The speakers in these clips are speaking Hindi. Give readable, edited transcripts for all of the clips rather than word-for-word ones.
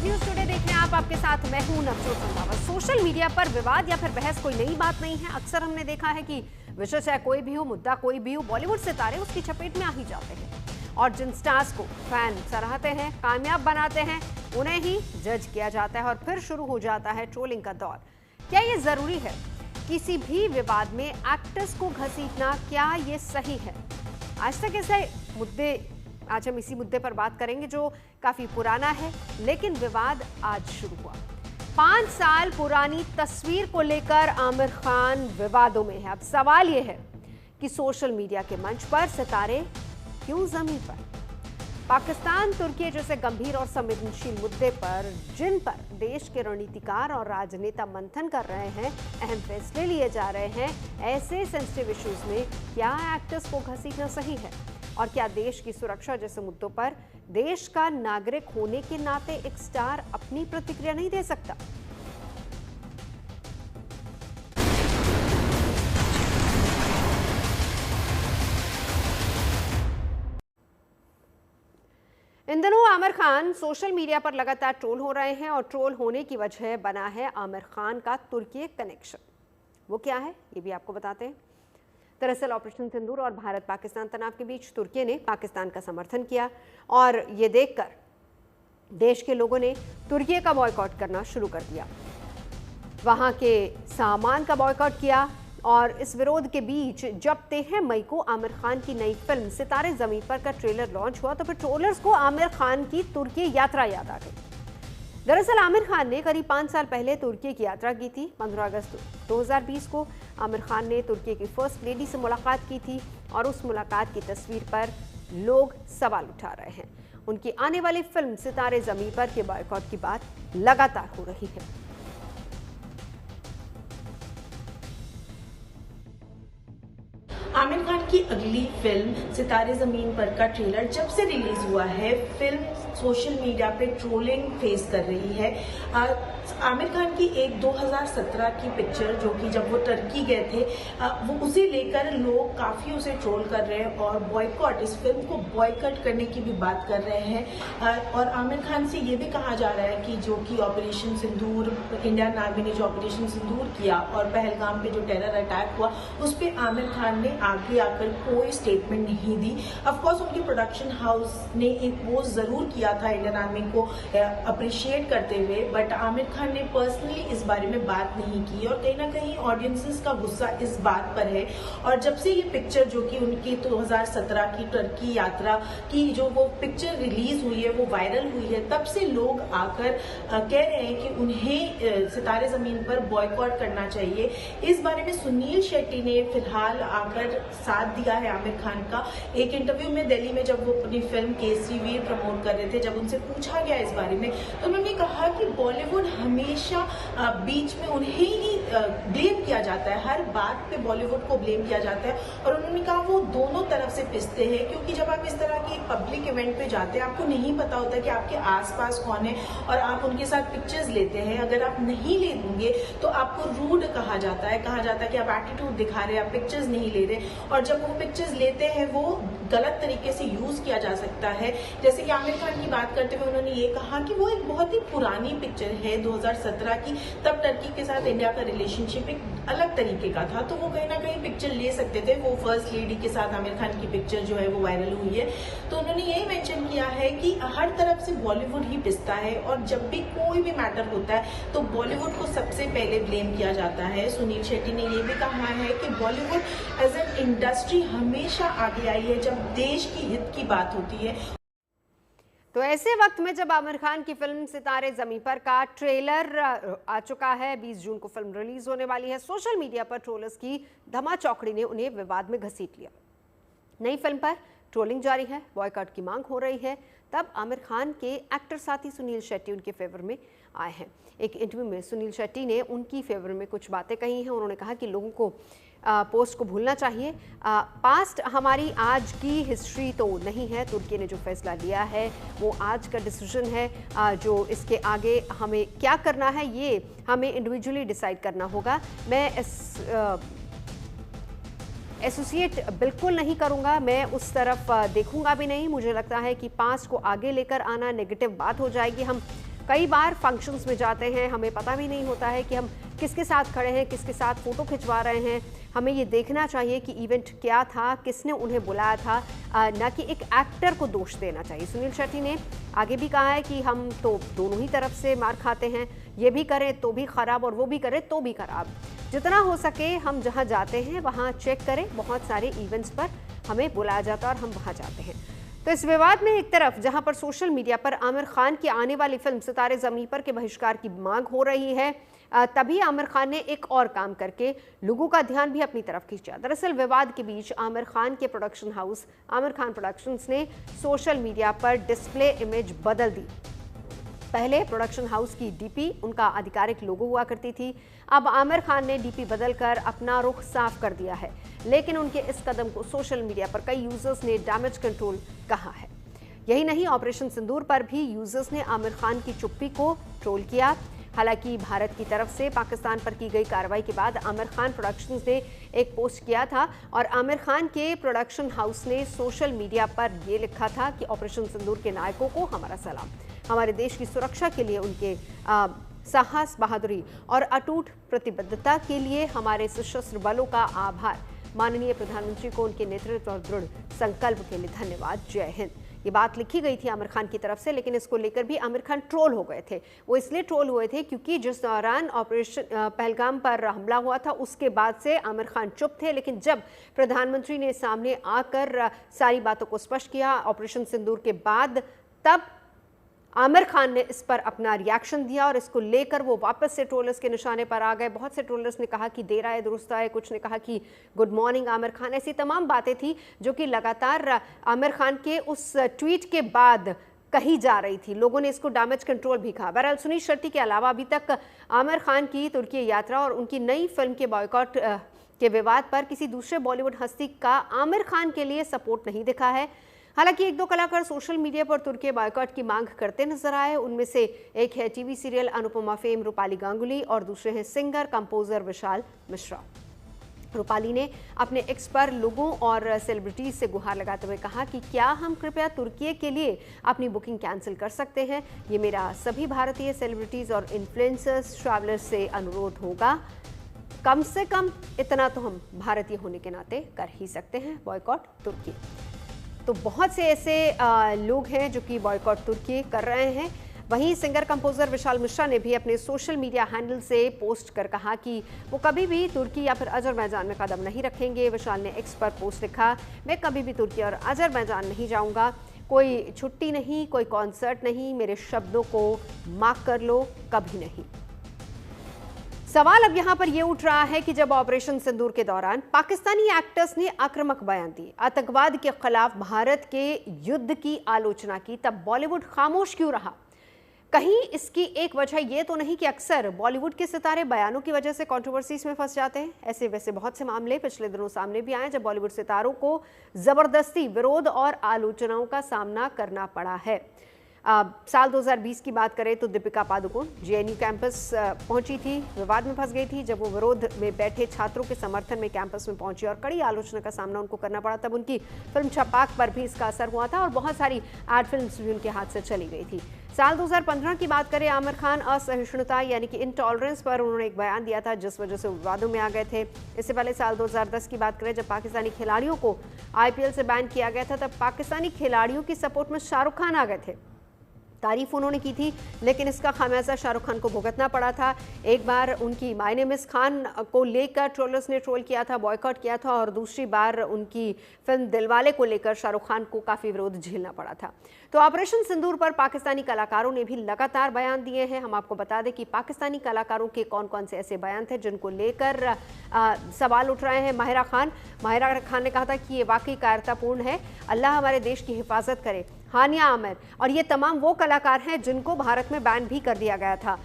न्यूज टुडे देख रहे हैं आप, आपके साथ मैं हूं नवजोत रंधावा। सोशल मीडिया पर विवाद या फिर बहस कोई नई बात नहीं है। अक्सर हमने देखा है कि विषय चाहे कोई भी हो, मुद्दा कोई भी हो, बॉलीवुड सितारे उसकी चपेट में आ ही जाते हैं और जिन स्टार्स को फैन सराहते हैं, कामयाब बनाते हैं, उन्हें ही जज किया जाता है और फिर शुरू हो जाता है ट्रोलिंग का दौर। क्या ये जरूरी है? किसी भी विवाद में एक्टर्स को घसीटना, क्या ये सही है? आज तक ऐसे मुद्दे, आज हम इसी मुद्दे पर बात करेंगे जो काफी पुराना है, लेकिन विवाद आज शुरू हुआ। 5 साल पुरानी तस्वीर को लेकर आमिर खान विवादों में है। अब सवाल यह है कि सोशल मीडिया के मंच पर सितारे क्यों जमीन पर? पाकिस्तान तुर्की जैसे गंभीर और संवेदनशील मुद्दे पर, जिन पर देश के रणनीतिकार और राजनेता मंथन कर रहे हैं, अहम फैसले लिए जा रहे हैं, ऐसे सेंसिटिव इश्यूज में क्या एक्टर्स को घसीटना सही है? और क्या देश की सुरक्षा जैसे मुद्दों पर देश का नागरिक होने के नाते एक स्टार अपनी प्रतिक्रिया नहीं दे सकता? इन दिनों आमिर खान सोशल मीडिया पर लगातार ट्रोल हो रहे हैं और ट्रोल होने की वजह बना है आमिर खान का तुर्की कनेक्शन। वो क्या है, ये भी आपको बताते हैं। दरअसल ऑपरेशन सिंदूर और भारत पाकिस्तान तनाव के बीच तुर्की ने पाकिस्तान का समर्थन किया और ये देखकर देश के लोगों ने तुर्की का बॉयकॉट करना शुरू कर दिया। वहां के सामान का बॉयकॉट किया और इस विरोध के बीच जब 13 मई को आमिर खान की नई फिल्म सितारे जमीन पर का ट्रेलर लॉन्च हुआ तो फिर ट्रोलर्स को आमिर खान की तुर्की यात्रा याद आ गई। दरअसल आमिर खान ने करीब 5 साल पहले तुर्की की यात्रा की थी। 15 अगस्त 2020 को आमिर खान ने तुर्की की फर्स्ट लेडी से मुलाकात की थी और उस मुलाकात की तस्वीर पर लोग सवाल उठा रहे हैं। उनकी आने वाली फिल्म सितारे जमीन पर के बॉयकॉट की बात लगातार हो रही है। आमिर खान की अगली फिल्म सितारे जमीन पर का ट्रेलर जब से रिलीज हुआ है, फिल्म सोशल मीडिया पे ट्रोलिंग फेस कर रही है। आमिर खान की एक 2017 की पिक्चर जो कि जब वो टर्की गए थे, वो उसे लेकर लोग काफी उसे ट्रोल कर रहे हैं और बॉयकॉट, इस फिल्म को बॉयकॉट करने की भी बात कर रहे हैं। और आमिर खान से ये भी कहा जा रहा है कि जो कि ऑपरेशन सिंदूर, इंडियन आर्मी ने जो ऑपरेशन सिंदूर किया और पहलगाम पे जो टेरर अटैक हुआ, उस पर आमिर खान ने आगे आकर कोई स्टेटमेंट नहीं दी। ऑफकोर्स उनके प्रोडक्शन हाउस ने एक वो जरूर किया था इंडियन आर्मी को अप्रिशिएट करते हुए, बट आमिर खान ने पर्सनली इस बारे में बात नहीं की और कहीं ना कहीं ऑडियंसेस का गुस्सा इस बात पर है। और जब से ये पिक्चर जो कि उनकी 2017 की टर्की यात्रा की जो वो पिक्चर रिलीज हुई है, वो वायरल हुई है, तब से लोग आकर कह रहे हैं कि उन्हें सितारे जमीन पर बॉयकॉट करना चाहिए। इस बारे में सुनील शेट्टी ने फिलहाल आकर साथ दिया है आमिर खान का। एक इंटरव्यू में दिल्ली में जब वो अपनी फिल्म केसरी वीर प्रमोट कर रहे थे, जब उनसे पूछा गया इस बारे में, तो उन्होंने कहा कि बॉलीवुड हमेशा बीच में उन्हें ही ब्लेम किया जाता है, हर बात पे बॉलीवुड को ब्लेम किया जाता है। और उन्होंने कहा वो दोनों तरफ से पिसते हैं, क्योंकि जब आप इस तरह की एक पब्लिक इवेंट पे जाते हैं, आपको नहीं पता होता कि आपके आसपास कौन है और आप उनके साथ पिक्चर्स लेते हैं। अगर आप नहीं लेंगे तो आपको रूड कहा जाता है कि आप एटीट्यूड दिखा रहे हैं, आप पिक्चर्स नहीं ले रहे। और जब वो पिक्चर्स लेते हैं वो गलत तरीके से यूज किया जा सकता है। जैसे कि आमिर खान की बात करते हुए उन्होंने ये कहा कि वो एक बहुत ही पुरानी पिक्चर है 2017 की, तब टर्की के साथ इंडिया का रिलेशनशिप एक अलग तरीके का था, तो वो कहीं ना कहीं पिक्चर ले सकते थे। वो फर्स्ट लेडी के साथ आमिर खान की पिक्चर जो है वो वायरल हुई है, तो उन्होंने यही मेंशन किया है कि हर तरफ से बॉलीवुड ही पिसता है और जब भी कोई भी मैटर होता है तो बॉलीवुड को सबसे पहले ब्लेम किया जाता है। सुनील शेट्टी ने ये भी कहा है कि बॉलीवुड एज एन इंडस्ट्री हमेशा आगे आई है जब देश की हित की बात होती है। तो ऐसे वक्त में जब आमिर खान की फिल्म सितारे जमीन पर का ट्रेलर आ चुका है, 20 जून को फिल्म रिलीज होने वाली है, सोशल मीडिया पर ट्रोलर्स की धमाचौकड़ी ने उन्हें विवाद में घसीट लिया। नई फिल्म पर ट्रोलिंग जारी है, बॉयकॉट की मांग हो रही है। तब आमिर खान के एक्टर साथी सुनील शेट्टी उनके फेवर में आए हैं। एक इंटरव्यू में सुनील शेट्टी ने उनकी फेवर में कुछ बातें कही हैं। उन्होंने कहा कि लोगों को पोस्ट को भूलना चाहिए। पास्ट हमारी आज की हिस्ट्री तो नहीं है। तुर्की ने जो फैसला लिया है वो आज का डिसीजन है। जो इसके आगे हमें क्या करना है ये हमें इंडिविजुअली डिसाइड करना होगा। मैं एसोसिएट बिल्कुल नहीं करूंगा, मैं उस तरफ देखूंगा भी नहीं। मुझे लगता है कि पास्ट को आगे लेकर आना नेगेटिव बात हो जाएगी। हम कई बार फंक्शंस में जाते हैं, हमें पता भी नहीं होता है कि हम किसके साथ खड़े हैं, किसके साथ फोटो खिंचवा रहे हैं। हमें ये देखना चाहिए कि इवेंट क्या था, किसने उन्हें बुलाया था, ना कि एक एक्टर को दोष देना चाहिए। सुनील शेट्टी ने आगे भी कहा है कि हम तो दोनों ही तरफ से मार खाते हैं, ये भी करें तो भी खराब और वो भी करें तो भी खराब। जितना हो सके हम जहाँ जाते हैं वहाँ चेक करें। बहुत सारे इवेंट्स पर हमें बुलाया जाता है और हम वहाँ जाते हैं। तो इस विवाद में एक तरफ जहां पर सोशल मीडिया पर आमिर खान की आने वाली फिल्म सितारे ज़मीं पर के बहिष्कार की मांग हो रही है, तभी आमिर खान ने एक और काम करके लोगों का ध्यान भी अपनी तरफ खींचा। दरअसल विवाद के बीच आमिर खान के production house Aamir Khan productions ने सोशल मीडिया पर डिस्प्ले इमेज बदल दी। पहले प्रोडक्शन हाउस की डीपी उनका आधिकारिक लोगो हुआ करती थी, अब आमिर खान ने डीपी बदलकर अपना रुख साफ कर दिया है। लेकिन उनके इस कदम को सोशल मीडिया पर कई यूजर्स ने डैमेज कंट्रोल कहा है। यही नहीं, ऑपरेशन सिंदूर पर भी यूजर्स ने आमिर खान की चुप्पी को ट्रोल किया। हालांकि भारत की तरफ से पाकिस्तान पर की गई कार्रवाई के बाद आमिर खान प्रोडक्शंस ने एक पोस्ट किया था और आमिर खान के प्रोडक्शन हाउस ने सोशल मीडिया पर ये लिखा था कि ऑपरेशन सिंदूर के नायकों को हमारा सलाम। हमारे देश की सुरक्षा के लिए उनके साहस, बहादुरी और अटूट प्रतिबद्धता के लिए हमारे सशस्त्र बलों का आभार। माननीय प्रधानमंत्री को उनके नेतृत्व और दृढ़ संकल्प के लिए धन्यवाद। जय हिंद। ये बात लिखी गई थी आमिर खान की तरफ से, लेकिन इसको लेकर भी आमिर खान ट्रोल हो गए थे। वो इसलिए ट्रोल हुए थे क्योंकि जिस दौरान ऑपरेशन पहलगाम पर हमला हुआ था उसके बाद से आमिर खान चुप थे, लेकिन जब प्रधानमंत्री ने सामने आकर सारी बातों को स्पष्ट किया ऑपरेशन सिंदूर के बाद, तब आमिर खान ने इस पर अपना रिएक्शन दिया और इसको लेकर वो वापस से ट्रोलर्स के निशाने पर आ गए। बहुत से ट्रोलर्स ने कहा कि देर आए दुरुस्त आए, कुछ ने कहा कि गुड मॉर्निंग आमिर खान। ऐसी तमाम बातें थी जो कि लगातार आमिर खान के उस ट्वीट के बाद कही जा रही थी। लोगों ने इसको डैमेज कंट्रोल भी कहा। बहरहाल सुनील शेट्टी के अलावा अभी तक आमिर खान की तुर्की यात्रा और उनकी नई फिल्म के बॉयकॉट के विवाद पर किसी दूसरे बॉलीवुड हस्ती का आमिर खान के लिए सपोर्ट नहीं दिखा है। हालांकि एक दो कलाकार सोशल मीडिया पर तुर्की बॉयकॉट की मांग करते नजर आए। उनमें से एक है TV serial Anupama fame Rupali Ganguly और दूसरे हैं सिंगर कंपोजर विशाल मिश्रा। रूपाली ने अपने एक्स पर लोगों और सेलिब्रिटीज से गुहार लगाते हुए कहा कि क्या हम कृपया तुर्की के लिए अपनी बुकिंग कैंसिल कर सकते हैं। ये मेरा सभी भारतीय सेलिब्रिटीज और इन्फ्लुएंसर्स ट्रैवलर्स से अनुरोध होगा। कम से कम इतना तो हम भारतीय होने के नाते कर ही सकते हैं, बॉयकॉट तुर्की। तो बहुत से ऐसे लोग हैं जो कि बॉयकॉट तुर्की कर रहे हैं। वहीं सिंगर कंपोजर विशाल मिश्रा ने भी अपने सोशल मीडिया हैंडल से पोस्ट कर कहा कि वो कभी भी तुर्की या फिर अजरबैजान में कदम नहीं रखेंगे। विशाल ने एक्स पर पोस्ट लिखा, मैं कभी भी तुर्की और अजरबैजान नहीं जाऊंगा, कोई छुट्टी नहीं, कोई कॉन्सर्ट नहीं, मेरे शब्दों को मार्क कर लो, कभी नहीं। सवाल अब यहां पर यह उठ रहा है कि जब ऑपरेशन सिंदूर के दौरान पाकिस्तानी एक्टर्स ने आक्रामक बयान दिए, आतंकवाद के खिलाफ भारत के युद्ध की आलोचना की, तब बॉलीवुड खामोश क्यों रहा? कहीं इसकी एक वजह यह तो नहीं कि अक्सर बॉलीवुड के सितारे बयानों की वजह से कंट्रोवर्सीज में फंस जाते हैं? ऐसे वैसे बहुत से मामले पिछले दिनों सामने भी आए जब बॉलीवुड सितारों को जबरदस्ती विरोध और आलोचनाओं का सामना करना पड़ा है। साल 2020 की बात करें तो दीपिका पादुकोण जेएनयू कैंपस पहुंची थी, विवाद में फंस गई थी जब वो विरोध में बैठे छात्रों के समर्थन में कैंपस में पहुंची और कड़ी आलोचना का सामना उनको करना पड़ा। तब उनकी फिल्म छपाक पर भी इसका असर हुआ था और बहुत सारी एड फिल्म्स भी उनके हाथ से चली गई थी। साल 2015 की बात करें, आमिर खान असहिष्णुता यानी कि इनटॉलरेंस पर उन्होंने एक बयान दिया था जिस वजह से विवादों में आ गए थे। इससे पहले साल 2010 की बात करें, जब पाकिस्तानी खिलाड़ियों को आईपीएल से बैन किया गया था, तब पाकिस्तानी खिलाड़ियों की सपोर्ट में शाहरुख खान आ गए थे। तारीफ उन्होंने की थी, लेकिन इसका खामियाजा शाहरुख खान को भुगतना पड़ा था। एक बार उनकी माय नेम इज खान को लेकर ट्रोलर्स ने ट्रोल किया था, बॉयकॉट किया था, और दूसरी बार उनकी फिल्म दिलवाले को लेकर शाहरुख खान को काफ़ी विरोध झेलना पड़ा था। तो ऑपरेशन सिंदूर पर पाकिस्तानी कलाकारों ने भी लगातार बयान दिए हैं। हम आपको बता दें कि पाकिस्तानी कलाकारों के कौन कौन से ऐसे बयान थे जिनको लेकर सवाल उठ रहे हैं। माहिरा खान ने कहा था कि ये वाकई कायरतापूर्ण है, अल्लाह हमारे देश की हिफाजत करे। हानिया आमिर और ये तमाम वो कलाकार हैं जिनको भारत में बैन भी कर दिया गया था।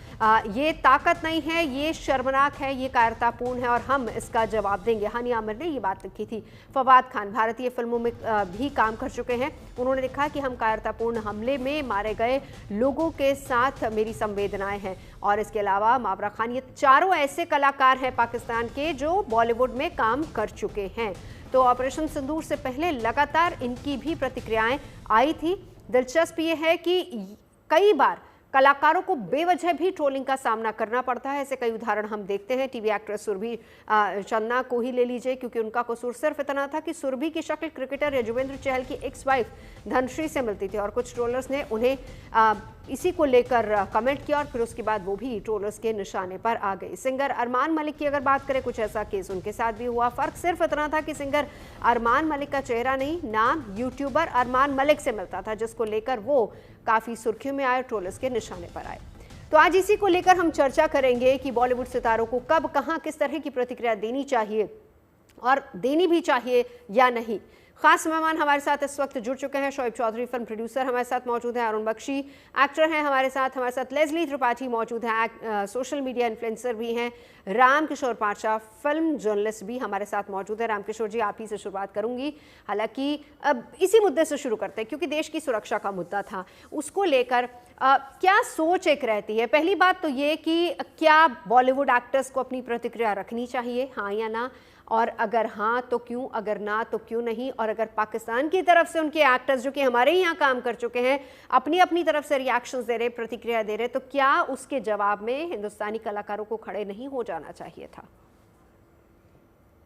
ये ताकत नहीं है, ये शर्मनाक है, ये कायरतापूर्ण है और हम इसका जवाब देंगे। हानिया आमिर ने ये बात लिखी थी। फवाद खान भारतीय फिल्मों में भी काम कर चुके हैं। उन्होंने लिखा कि हम कायरतापूर्ण हमले में मारे गए लोगों के साथ मेरी संवेदनाएं हैं। और इसके अलावा मावरा खान, ये चारों ऐसे कलाकार हैं पाकिस्तान के जो बॉलीवुड में काम कर चुके हैं। तो ऑपरेशन सिंदूर से पहले लगातार इनकी भी प्रतिक्रियाएं आई थी। दिलचस्प ये है कि कई बार कलाकारों को बेवजह भी ट्रोलिंग का सामना करना पड़ता है। ऐसे कई उदाहरण हम देखते हैं। टीवी एक्ट्रेस सुरभि चन्ना को ही ले लीजिए, क्योंकि उनका कसूर सिर्फ इतना था कि सुरभि की शक्ल क्रिकेटर युजवेंद्र चहल की एक्स वाइफ धनश्री से मिलती थी और कुछ ट्रोलर्स ने उन्हें इसी को लेकर कमेंट किया और फिर उसके बाद वो भी ट्रोलर्स के निशाने पर आ गई। सिंगर अरमान मलिक की अगर बात करें, कुछ ऐसा केस उनके साथ भी हुआ। फर्क सिर्फ इतना था कि सिंगर अरमान मलिक का चेहरा नहीं, नाम यूट्यूबर अरमान मलिक से मिलता था, जिसको लेकर वो काफी सुर्खियों में आए, ट्रोलर्स के निशाने पर आए। तो आज इसी को लेकर हम चर्चा करेंगे कि बॉलीवुड सितारों को कब, कहां, किस तरह की प्रतिक्रिया देनी चाहिए और देनी भी चाहिए या नहीं। खास मेहमान हमारे साथ इस वक्त जुड़ चुके हैं। शोएब चौधरी फिल्म प्रोड्यूसर हमारे साथ मौजूद हैं, अरुण बख्शी एक्टर हैं हमारे साथ लेस्ली त्रिपाठी मौजूद हैं, सोशल मीडिया इन्फ्लुएंसर भी हैं, राम किशोर पाचा फिल्म जर्नलिस्ट भी हमारे साथ मौजूद है। राम किशोर जी, आप ही से शुरुआत करूंगी। हालांकि अब इसी मुद्दे से शुरू करते हैं, क्योंकि देश की सुरक्षा का मुद्दा था, उसको लेकर क्या सोच एक रहती है। पहली बात तो ये कि क्या बॉलीवुड एक्टर्स को अपनी प्रतिक्रिया रखनी चाहिए, हाँ या ना, और अगर हाँ तो क्यों, अगर ना तो क्यों नहीं, और अगर पाकिस्तान की तरफ से उनके एक्टर्स जो कि हमारे यहाँ काम कर चुके हैं अपनी अपनी तरफ से रिएक्शंस दे रहे, प्रतिक्रिया दे रहे, तो क्या उसके जवाब में हिंदुस्तानी कलाकारों को खड़े नहीं हो जाना चाहिए था?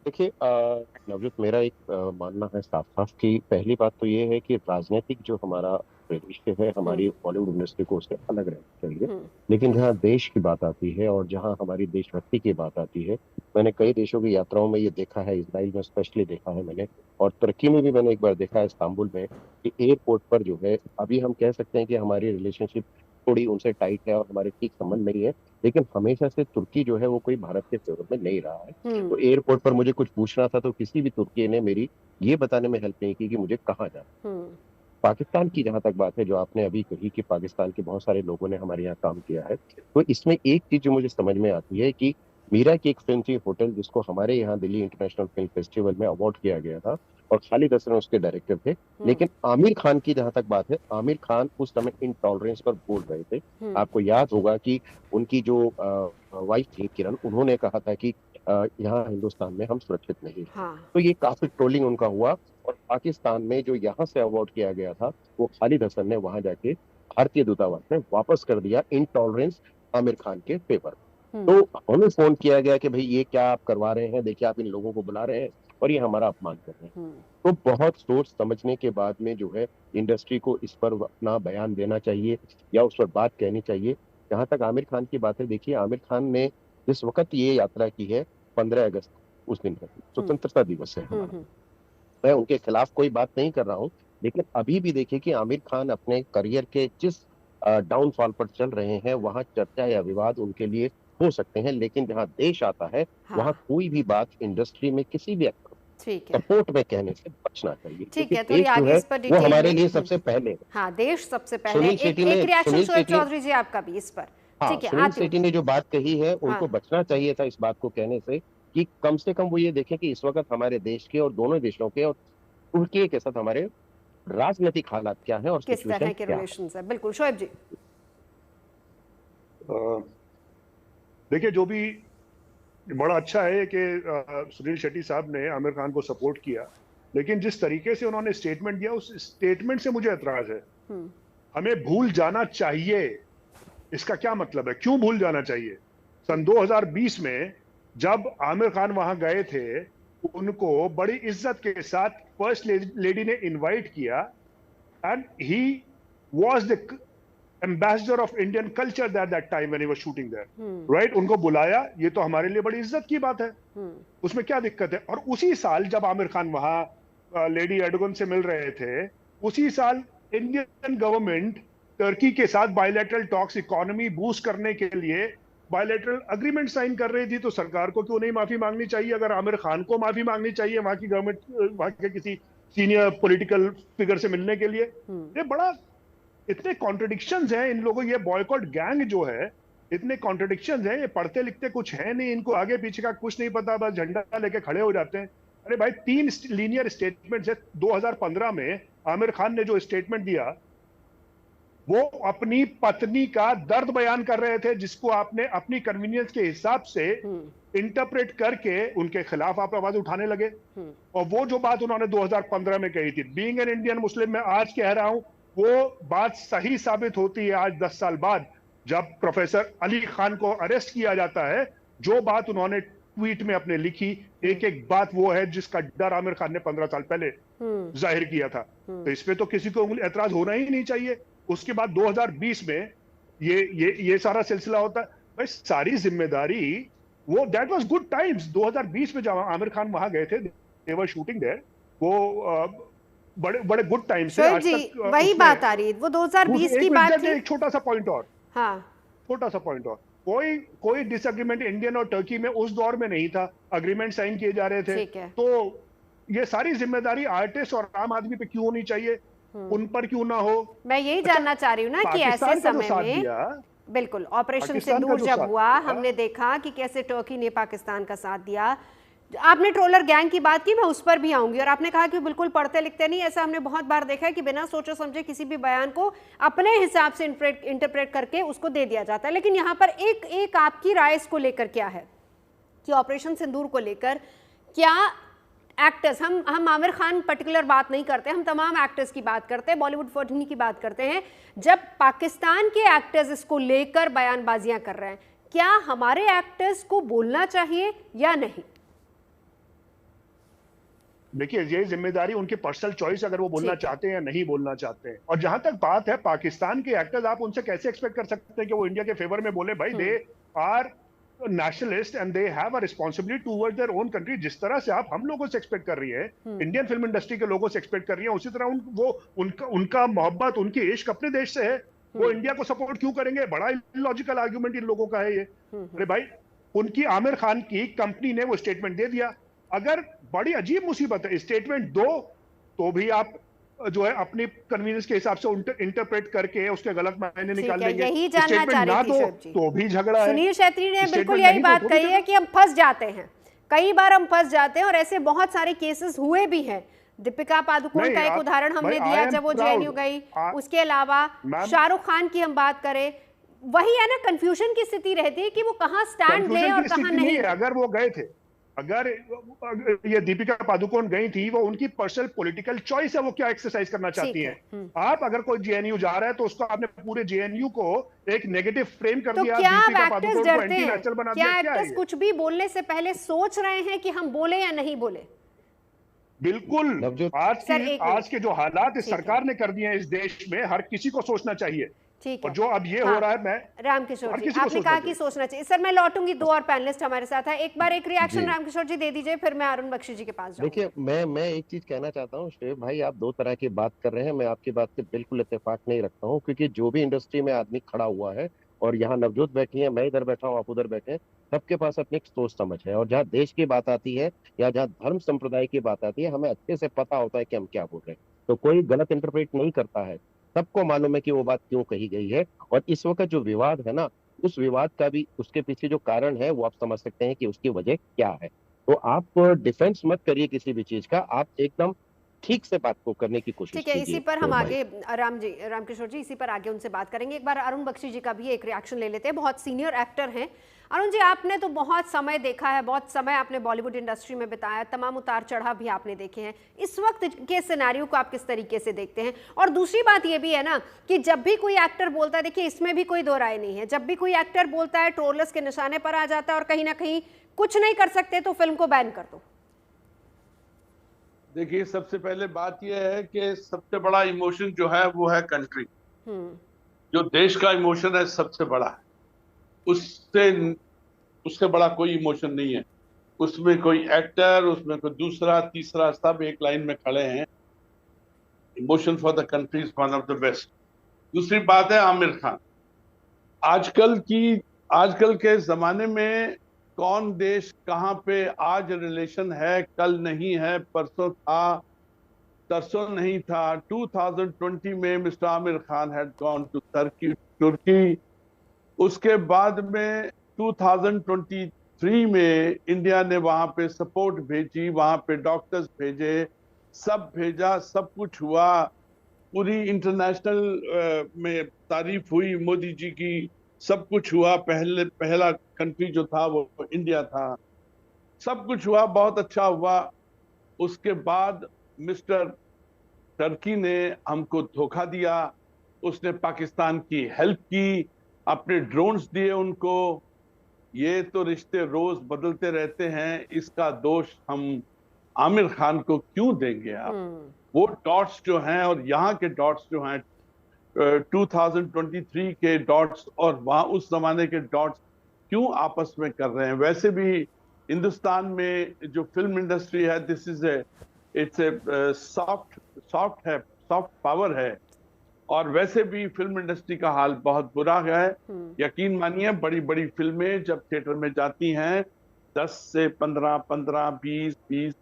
देखिए नवजोत, मेरा एक मानना है साफ साफ कि पहली बात तो ये है कि राजनीतिक जो हमारा परिदृश्य है हमारी बॉलीवुड इंडस्ट्री को उससे अलग रहना चाहिए। लेकिन जहाँ देश की बात आती है और जहाँ हमारी देशभक्ति की बात आती है, मैंने कई देशों की यात्राओं में ये देखा है, इजराइल में स्पेशली देखा है मैंने, और तुर्की में भी मैंने एक बार देखा है, इस्तांबुल में, कि एयरपोर्ट पर जो है, अभी हम कह सकते हैं कि हमारी रिलेशनशिप थोड़ी उनसे टाइट है और हमारे ठीक संबंध नहीं है, लेकिन हमेशा से तुर्की जो है वो कोई भारत के फेवर में नहीं रहा है। तो एयरपोर्ट पर मुझे कुछ पूछना था तो किसी भी तुर्की ने मेरी ये बताने में हेल्प नहीं की कि मुझे कहाँ जाना। पाकिस्तान की जहां तक बात है, जो आपने अभी कही कि पाकिस्तान के बहुत सारे लोगों ने हमारे यहाँ काम किया है, तो इसमें एक चीज जो मुझे समझ में आती है कि मीरा की एक फिल्म थी होटल, जिसको हमारे यहाँ दिल्ली इंटरनेशनल फिल्म फेस्टिवल में अवार्ड किया गया था और खालिद हसन उसके डायरेक्टर थे। लेकिन आमिर खान की जहां तक बात है, आमिर खान उस समय इंटॉलरेंस पर बोल रहे थे। आपको याद होगा कि उनकी जो वाइफ थी किरण, उन्होंने कहा था कि यहाँ हिंदुस्तान में हम सुरक्षित नहीं। तो ये काफी ट्रोलिंग उनका हुआ और पाकिस्तान में जो यहाँ से अवार्ड किया गया था वो खालिद हसन ने वहां जाके भारतीय दूतावास में वापस कर दिया, इंटॉलरेंस आमिर खान के फेवर। तो हमें फोन किया गया कि भाई ये क्या आप करवा रहे हैं, देखिए आप इन लोगों को बुला रहे हैं और ये हमारा अपमान कर रहे हैं। तो बहुत सोच समझने के बाद में जो है इंडस्ट्री को इस पर अपना बयान देना चाहिए या उस पर बात कहनी चाहिए। जहां तक आमिर खान की बात है, देखिए आमिर खान ने जिस वक्त ये यात्रा की है 15 अगस्त, उस दिन का स्वतंत्रता दिवस है हमारा, मैं उनके खिलाफ कोई बात नहीं कर रहा हूँ, लेकिन अभी भी देखिए कि आमिर खान अपने करियर के जिस डाउनफॉल पर चल रहे हैं वहां चर्चा या विवाद उनके लिए हो सकते हैं, लेकिन जहां देश आता है वहां कोई भी बात इंडस्ट्री में किसी भी सपोर्ट में कहने से बचना चाहिए। ठीक है, तो देश जो है वो हमारे लिए सबसे पहले, हाँ देश सबसे पहले। एक रिएक्शन शोएब चौधरी जी आपका भी इस पर। ठीक है, सुनील शेट्टी ने जो बात कही है उनको बचना चाहिए था इस बात को कहने से कि कम से कम वो ये देखें कि इस वक्त हमारे देश के और दोनों देशों के और तुर्की के साथ हमारे राजनीतिक हालात क्या है और किस तरह के रिलेशंस है। बिल्कुल शोएब जी। देखिए, जो भी बड़ा अच्छा है कि सुनील शेट्टी साहब ने आमिर खान को सपोर्ट किया, लेकिन जिस तरीके से उन्होंने स्टेटमेंट दिया उस स्टेटमेंट से मुझे एतराज है। हमें भूल जाना चाहिए, इसका क्या मतलब है? क्यों भूल जाना चाहिए? सन 2020 में जब आमिर खान वहां गए थे, उनको बड़ी इज्जत के साथ फर्स्ट लेडी ने इनवाइट किया and he was the ambassador of Indian culture that time when he was shooting there, right? उनको बुलाया, ये तो हमारे लिए बड़ी इज्जत की बात है। उसमें क्या दिक्कत है? और उसी साल जब आमिर खान वहां लेडी एर्डोगन से मिल रहे थे, उसी साल इंडियन गवर्नमेंट टर्की के साथ बायलैटरल टॉक्स, इकोनॉमी बूस्ट करने के लिए बायलैटरल अग्रीमेंट साइन कर रही थी। तो सरकार को क्यों नहीं माफी मांगनी चाहिए? अगर आमिर खान को माफी मांगनी चाहिए वहां की गवर्नमेंट, वहां के किसी सीनियर पॉलिटिकल फिगर से मिलने के लिए, ये बड़ा, इतने कॉन्ट्रडिक्शंस हैं इन लोगों, ये बॉयकॉट गैंग जो है, इतने कॉन्ट्रडिक्शंस हैं, ये पढ़ते लिखते कुछ है नहीं, इनको आगे पीछे का कुछ नहीं पता, बस झंडा लेके खड़े हो जाते हैं। अरे भाई, 3 लीनियर स्टेटमेंट्स है। 2015 में आमिर खान ने जो स्टेटमेंट दिया वो अपनी पत्नी का दर्द बयान कर रहे थे, जिसको आपने अपनी कन्वीनियंस के हिसाब से इंटरप्रेट करके उनके खिलाफ आप आवाज उठाने लगे। और वो जो बात उन्होंने 2015 में कही थी, बीइंग एन इंडियन मुस्लिम, मैं आज कह रहा हूं वो बात सही साबित होती है आज 10 साल बाद, जब प्रोफेसर अली खान को अरेस्ट किया जाता है। जो बात उन्होंने ट्वीट में अपने लिखी, एक एक बात वो है जिसका डर आमिर खान ने 15 साल पहले जाहिर किया था। तो इसमें तो किसी को एतराज होना ही नहीं चाहिए। उसके बाद 2020 में ये सारा सिलसिला होता है। भाई सारी जिम्मेदारी, वो दैट वाज गुड टाइम्स। 2020 में जब आमिर खान वहां गए थे, दे वर शूटिंग देयर, वो बड़े बड़े गुड टाइम्स थे। आज जी तक वही बात आ रही है, वो 2020 की बात थी। एक छोटा सा पॉइंट और, हाँ छोटा सा पॉइंट और, कोई डिसएग्रीमेंट इंडियन और टर्की में उस दौर में नहीं था। अग्रीमेंट साइन किए जा रहे थे। ठीक है। तो ये सारी जिम्मेदारी आर्टिस्ट और आम आदमी पे क्यों होनी चाहिए, उन पर क्यों ना हो? मैं यही जानना चाह रही हूँ ना कि ऐसे समय में बिल्कुल ऑपरेशन सिंदूर जब हुआ, हमने देखा कि कैसे टर्की ने पाकिस्तान का साथ दिया। आपने ट्रोलर गैंग की बात की, मैं उस पर भी आऊंगी। और आपने कहा कि बिल्कुल पढ़ते लिखते नहीं, ऐसा हमने बहुत बार देखा है कि बिना सोचे समझे किसी भी बयान को अपने हिसाब से इंटरप्रेट करके उसको दे दिया जाता है। लेकिन यहाँ पर एक आपकी राय इसको लेकर क्या है कि ऑपरेशन सिंदूर को लेकर क्या एक्टर्स, हम आमिर खान पर्टिकुलर बात नहीं करते, हम तमाम एक्टर्स की बात करते हैं, बॉलीवुड 14 की बात करते हैं। जब पाकिस्तान के एक्टर्स इसको लेकर बयानबाजियां कर रहे हैं, क्या हमारे एक्टर्स को बोलना चाहिए या नहीं? देखिए, ये जिम्मेदारी उनकी पर्सनल चॉइस, अगर वो बोलना चाहते हैं या नहीं बोलना चाहते हैं। और जहां तक बात है पाकिस्तान के एक्टर्स, आप उनसे कैसे एक्सपेक्ट कर सकते हैं कि वो इंडिया के फेवर में बोले? भाई they are nationalist and they have a responsibility towards their own country. जिस तरह से आप हम लोगों से एक्सपेक्ट कर रही है, इंडियन फिल्म इंडस्ट्री के लोगों से एक्सपेक्ट कर रही है, उसी तरह उनका मोहब्बत, उनकी इश्क अपने देश से है। वो इंडिया को सपोर्ट क्यों करेंगे? बड़ा इलॉजिकल आर्ग्यूमेंट इन लोगों का है ये। अरे भाई, उनकी आमिर खान की कंपनी ने वो स्टेटमेंट दे दिया। अगर बड़ी अजीब मुसीबत है, स्टेटमेंट दो तो भी आप जो है अपनी कन्वीनियंस के हिसाब से इंटरप्रेट करके उसके गलत मायने निकाल देंगे। यही जानना चाह रही थी शोएब जी। तो भी झगड़ा है। सुनील शेत्री ने बिल्कुल यही बात कही है कि हम फंस जाते हैं, कई बार हम फंस जाते हैं, और ऐसे बहुत सारे केसेस हुए भी हैं। दीपिका पादुकोण का एक उदाहरण हमने दिया जब वो जेएनयू गई। उसके अलावा शाहरुख खान की हम बात करें, वही है ना, कंफ्यूजन की स्थिति रहती है कि वो कहाँ स्टैंड ले और कहाँ नहीं। अगर वो गए थे, अगर ये दीपिका पादुकोण गई थी, वो उनकी पर्सनल पॉलिटिकल चॉइस है, वो क्या एक्सरसाइज करना चाहती हैं। आप अगर कोई जेएनयू जा रहा है तो उसको आपने पूरे जेएनयू को एक नेगेटिव फ्रेम कर दिया, दीपिका पादुकोण को एंटी नेचुरल बना दिया। क्या एक्टर्स कुछ भी बोलने से पहले सोच रहे हैं कि हम बोले या नहीं बोले? बिल्कुल। आज के जो हालात इस सरकार ने कर दिए हैं इस देश में, हर किसी को सोचना चाहिए। ठीक है। और जो अब ये हो रहा है, मैं रामकिशोर जी, आपने कहा कि सोचना चाहिए। सर मैं लौटूंगी, दो और पैनलिस्ट हमारे साथ है, एक बार एक रिएक्शन रामकिशोर जी दे दीजिए, फिर मैं अरुण बख्शी जी के पास जाऊंगी। देखिए, मैं एक चीज कहना चाहता हूँ शोएब भाई, आप दो तरह की बात कर रहे हैं। मैं आपकी बात से बिल्कुल इत्तेफाक नहीं रखता हूँ, क्योंकि जो भी इंडस्ट्री में आदमी खड़ा हुआ है, और यहाँ नवजोत बैठी है, मैं इधर बैठा हूँ, आप उधर बैठे हैं, सबके पास अपनी एक सोच समझ है। और जहाँ देश की बात आती है या जहाँ धर्म संप्रदाय की बात आती है, हमें अच्छे से पता होता है कि हम क्या बोल रहे हैं। तो कोई गलत इंटरप्रेट नहीं करता है, सबको मालूम है कि वो बात क्यों कही गई है। और इस वक्त जो विवाद है ना, उस विवाद का भी, उसके पीछे जो कारण है वो आप समझ सकते हैं कि उसकी वजह क्या है। तो आप डिफेंस मत करिए किसी भी चीज का, आप एकदम ठीक से बात को करने की कोशिश कीजिए। ठीक है, इसी पर हम आगे रामकिशोर जी, इसी पर आगे उनसे बात करेंगे। एक बार अरुण बख्शी जी का भी एक रिएक्शन ले लेते हैं, बहुत सीनियर एक्टर हैं। अरुण जी, आपने तो बहुत समय देखा है, बहुत समय आपने बॉलीवुड इंडस्ट्री में बिताया, तमाम उतार चढ़ाव भी आपने देखे हैं। इस वक्त के सिनेरियो को आप किस तरीके से देखते हैं? और दूसरी बात ये भी है ना कि जब भी कोई एक्टर बोलता है, देखिए इसमें भी कोई दो राय नहीं है, जब भी कोई एक्टर बोलता है ट्रोलर्स के निशाने पर आ जाता है, और कहीं ना कहीं कुछ नहीं कर सकते तो फिल्म को बैन कर दो। देखिए, सबसे पहले बात यह है कि सबसे बड़ा इमोशन जो है वो है कंट्री। जो देश का इमोशन है सबसे बड़ा है, उससे बड़ा कोई इमोशन नहीं है। उसमें कोई एक्टर, उसमें कोई दूसरा तीसरा, सब एक लाइन में खड़े हैं। Emotion for the country is one of the best. दूसरी बात है आमिर खान। आजकल के जमाने में कौन देश कहाँ पे आज रिलेशन है, कल नहीं है, परसों था, तरसों नहीं था। 2020 में mister Aamir Khan had gone to Turkey. उसके बाद में 2023 में इंडिया ने वहां पे सपोर्ट भेजी, वहां पे डॉक्टर्स भेजे, सब भेजा, सब कुछ हुआ। पूरी इंटरनेशनल में तारीफ हुई मोदी जी की, सब कुछ हुआ। पहला कंट्री जो था वो इंडिया था। सब कुछ हुआ, बहुत अच्छा हुआ। उसके बाद मिस्टर टर्की ने हमको धोखा दिया, उसने पाकिस्तान की हेल्प की, अपने ड्रोन्स दिए उनको। ये तो रिश्ते रोज बदलते रहते हैं, इसका दोष हम आमिर खान को क्यों देंगे आप? वो डॉट्स जो हैं और यहाँ के डॉट्स जो हैं 2023 के डॉट्स और वहां उस जमाने के डॉट्स क्यों आपस में कर रहे हैं? वैसे भी हिंदुस्तान में जो फिल्म इंडस्ट्री है, this is it's a soft power है, और वैसे भी फिल्म इंडस्ट्री का हाल बहुत बुरा है। यकीन मानिए, बड़ी बड़ी फिल्में जब थिएटर में जाती हैं 10 से 15, 20,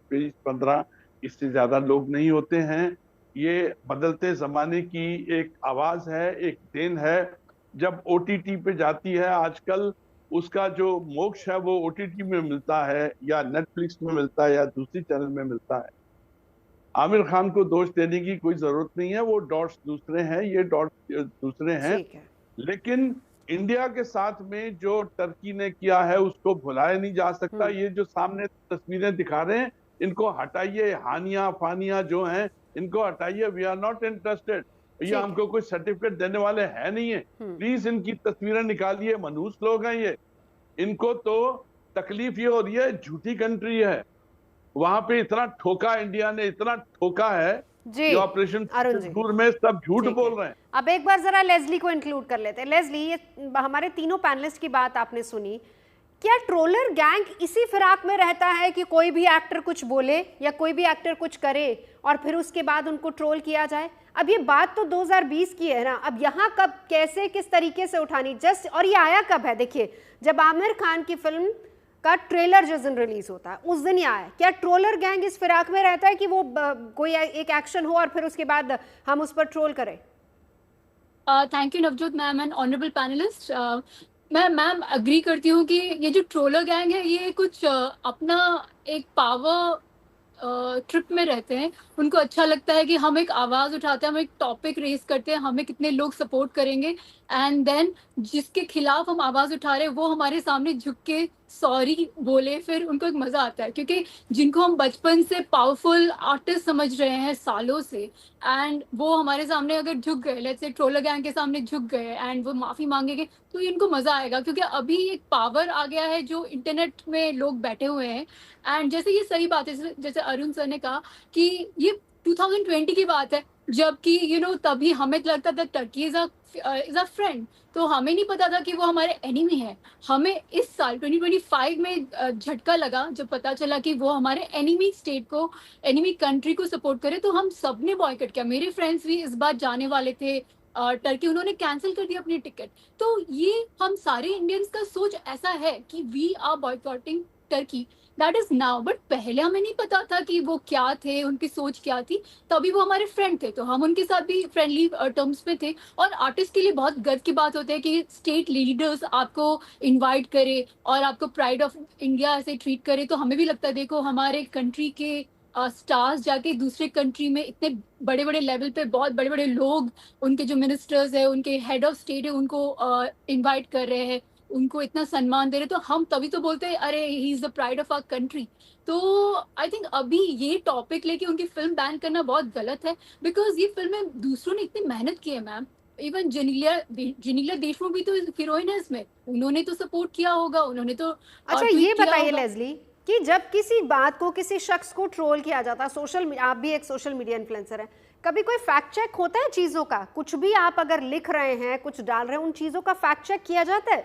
15, इससे ज्यादा लोग नहीं होते हैं। ये बदलते जमाने की एक आवाज है, एक देन है। जब ओटीटी पे जाती है आजकल, उसका जो मोक्ष है वो ओटीटी में मिलता है या नेटफ्लिक्स में मिलता है या दूसरी चैनल में मिलता है। आमिर खान को दोष देने की कोई जरूरत नहीं है, वो डॉट्स दूसरे हैं, ये डॉट्स दूसरे हैं। लेकिन इंडिया के साथ में जो टर्की ने किया है उसको भुलाया नहीं जा सकता। ये जो सामने तस्वीरें दिखा रहे हैं, इनको हटाइए, हानिया फानिया जो हैं इनको हटाइए। वी आर नॉट इंटरेस्टेड, ये हमको कोई सर्टिफिकेट देने वाले हैं नहीं है। प्लीज इनकी तस्वीरें निकालिए, मनहूस लोग हैं ये। इनको तो तकलीफ ये हो रही है, झूठी कंट्री है, वहां पे इतना ठोका, इंडिया ने इतना ठोका है जी। ऑपरेशन सिंदूर में सब झूठ बोल रहे हैं। अब एक बार जरा लेस्ली को इंक्लूड कर लेते हैं। लेस्ली, ये हमारे तीनों पैनलिस्ट की बात आपने सुनी, क्या ट्रोलर गैंग इसी फिराक में रहता है कि कोई भी एक्टर कुछ बोले या कोई भी एक्टर कुछ करे और फिर उसके बाद उनको ट्रोल किया जाए? अब ये बात तो 2020 की है ना, अब यहाँ कब, कैसे, किस तरीके से उठानी जस्ट, और ये आया कब है? देखिए, जब आमिर खान की फिल्म का ट्रेलर जिस दिन रिलीज होता है उस दिन ही आया। क्या ट्रोलर गैंग इस फिराक में रहता है कि वो कोई एक एक्शन हो और फिर उसके बाद हम उस पर ट्रोल करें? Thank you Navjot ma'am and honourable panelist. मैं मैम अग्री करती हूँ कि ये जो ट्रोलर गैंग है ये कुछ अपना एक पावर ट्रिप में रहते हैं। उनको अच्छा लगता है कि हम एक आवाज़ उठाते हैं, हम एक टॉपिक रेस करते हैं, हमें कितने लोग सपोर्ट करेंगे, एंड देन जिसके खिलाफ हम आवाज़ उठा रहे हैं वो हमारे सामने झुक के सॉरी बोले, फिर उनको एक मज़ा आता है। क्योंकि जिनको हम बचपन से पावरफुल आर्टिस्ट समझ रहे हैं सालों से, एंड वो हमारे सामने अगर झुक गए, लेट्स से ट्रोलर गैंग के सामने झुक गए एंड वो माफ़ी मांगेंगे, तो इनको मज़ा आएगा। क्योंकि अभी एक पावर आ गया है जो इंटरनेट में लोग बैठे हुए हैं। एंड जैसे ये सही बात है, जैसे अरुण सर ने कहा कि ये 2020 की बात है, जबकि तभी हमें लगता था टर्की इज अ फ्रेंड, तो हमें नहीं पता था कि वो हमारे एनिमी है। हमें इस साल 2025 में झटका लगा जब पता चला कि वो हमारे एनिमी स्टेट को, एनिमी कंट्री को सपोर्ट करे, तो हम सब ने बॉयकॉट किया। मेरे फ्रेंड्स भी इस बार जाने वाले थे टर्की, उन्होंने कैंसिल कर दिया अपनी टिकट। तो ये हम सारे इंडियंस का सोच ऐसा है कि we are boycotting Turkey, that is now. But पहले हमें नहीं पता था कि वो क्या थे, उनकी सोच क्या थी। तभी वो हमारे फ्रेंड थे, तो हम उनके साथ भी फ्रेंडली टर्म्स पे थे। और आर्टिस्ट के लिए बहुत गर्व की बात होती है कि स्टेट लीडर्स आपको इनवाइट करे और आपको प्राइड ऑफ इंडिया ऐसे ट्रीट करे। तो हमें भी लगता है, देखो हमारे कंट्री के स्टार्स जाके दूसरे कंट्री में इतने बड़े बड़े लेवल पे, बहुत बड़े बड़े लोग, उनके जो मिनिस्टर्स है, उनके हेड ऑफ स्टेट है, उनको इनवाइट कर रहे हैं, उनको इतना सम्मान दे रहे, तो हम तभी तो बोलते हैं अरे he is the pride of our country. तो आई थिंक अभी ये टॉपिक लेके उनकी फिल्म बैन करना बहुत गलत है, बिकॉज ये फिल्में दूसरों ने इतनी मेहनत की है मैम। इवन जेनेलिया देशमुख भी तो हीरोइन है इसमें, उन्होंने तो सपोर्ट किया होगा, उन्होंने तो अच्छा ये बताइए लेस्ली कि जब किसी बात को, किसी शख्स को ट्रोल किया जाता है, सोशल, आप भी एक सोशल मीडिया इन्फ्लुएंसर है, कभी कोई फैक्ट चेक होता है चीजों का? कुछ भी आप अगर लिख रहे हैं, कुछ डाल रहे हैं, उन चीजों का फैक्ट चेक किया जाता है?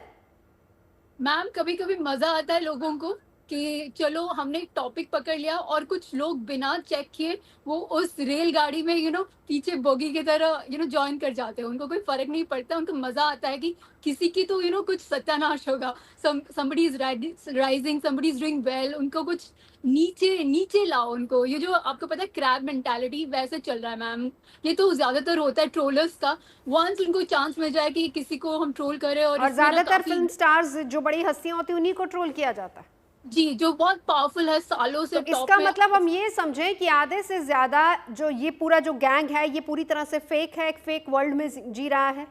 मैम कभी कभी मजा आता है लोगों को कि चलो हमने एक टॉपिक पकड़ लिया और कुछ लोग बिना चेक किए वो उस रेलगाड़ी में पीछे बोगी की तरह ज्वाइन कर जाते हैं। उनको कोई फर्क नहीं पड़ता, उनको मजा आता है कि किसी की तो कुछ सत्यानाश होगा, somebody is rising, somebody is doing well, उनको कुछ नीचे लाओ उनको। ये जो आपको पता है क्रैब मेंटालिटी वैसे चल रहा है मैम। ये तो ज्यादातर होता है ट्रोलर्स का, वंस उनको चांस मिल जाए कि किसी को हम ट्रोल करें। और ज्यादातर फिल्म स्टार्स जो बड़ी हस्तियां होती हैं उन्हीं को ट्रोल किया जाता है जी, जो बहुत पावरफुल है सालों से। तो इसका मतलब हम ये समझें कि आधे से ज्यादा जो ये पूरा जो गैंग है ये पूरी तरह से फेक है, एक फेक वर्ल्ड में जी रहा है।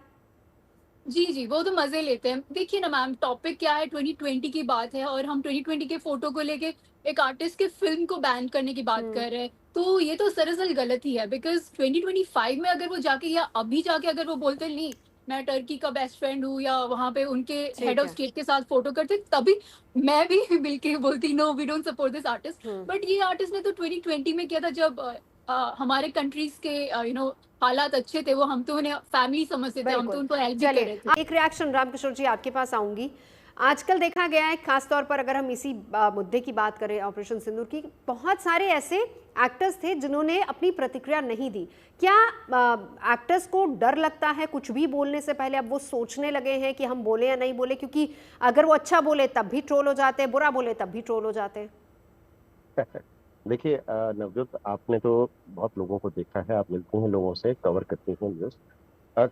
जी, वो तो मजे लेते हैं। देखिए ना मैम, टॉपिक क्या है, 2020 की बात है और हम 2020 के फोटो को लेके एक आर्टिस्ट के फिल्म को बैन करने की बात कर रहे हैं। तो ये तो सरासर गलत ही है, बिकॉज 2025 में अगर वो जाके या अभी जाके अगर वो बोलते नहीं मैं टर्की का बेस्ट फ्रेंड हूँ या वहाँ पे उनके हेड ऑफ स्टेट के साथ फोटो करते, तभी मैं भी मिलके बोलती no we don't support this artist. But ये आर्टिस्ट ने तो 2020 में किया था जब हमारे कंट्रीज के हालात अच्छे थे, वो हम तो उन्हें फैमिली समझते थे, हम तो उनको हेल्प भी कर रहे थे। एक रिएक्शन रामकिशोर जी आपके पास आऊंगी। आजकल देखा गया है, खासतौर पर अगर हम इसी मुद्दे की बात करें ऑपरेशन सिंदूर की, बहुत सारे ऐसे एक्टर्स थे जिन्होंने अपनी प्रतिक्रिया नहीं दी। क्या एक्टर्स को डर लगता है कुछ भी बोलने से पहले? अब वो सोचने लगे हैं कि हम बोले या नहीं बोले, क्योंकि अगर वो अच्छा बोले तब भी ट्रोल हो जाते हैं, बुरा बोले तब भी ट्रोल हो जाते हैं। देखिए नवजोत, आपने तो बहुत लोगों को देखा है, आप मिलते हैं लोगों से, कवर करते हैं न्यूज़,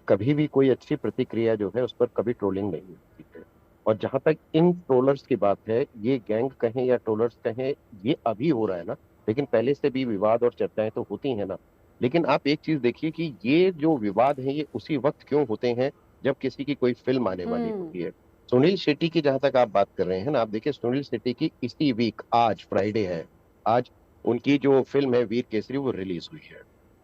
कभी भी कोई अच्छी प्रतिक्रिया जो है उस पर कभी ट्रोलिंग नहीं होती है। और जहां तक इन ट्रोलर्स की बात है, ये गैंग कहें या ट्रोलर्स कहें, ये अभी हो रहा है ना, लेकिन पहले से भी विवाद और चर्चाएं तो होती हैं ना। लेकिन आप एक चीज देखिए कि ये जो विवाद है ये उसी वक्त क्यों होते हैं जब किसी की कोई फिल्म आने वाली होती है। सुनील शेट्टी की जहां तक आप बात कर रहे हैं ना, आप देखिए सुनील शेट्टी की इसी वीक, आज फ्राइडे है, आज उनकी जो फिल्म है वीर केसरी वो रिलीज हुई है,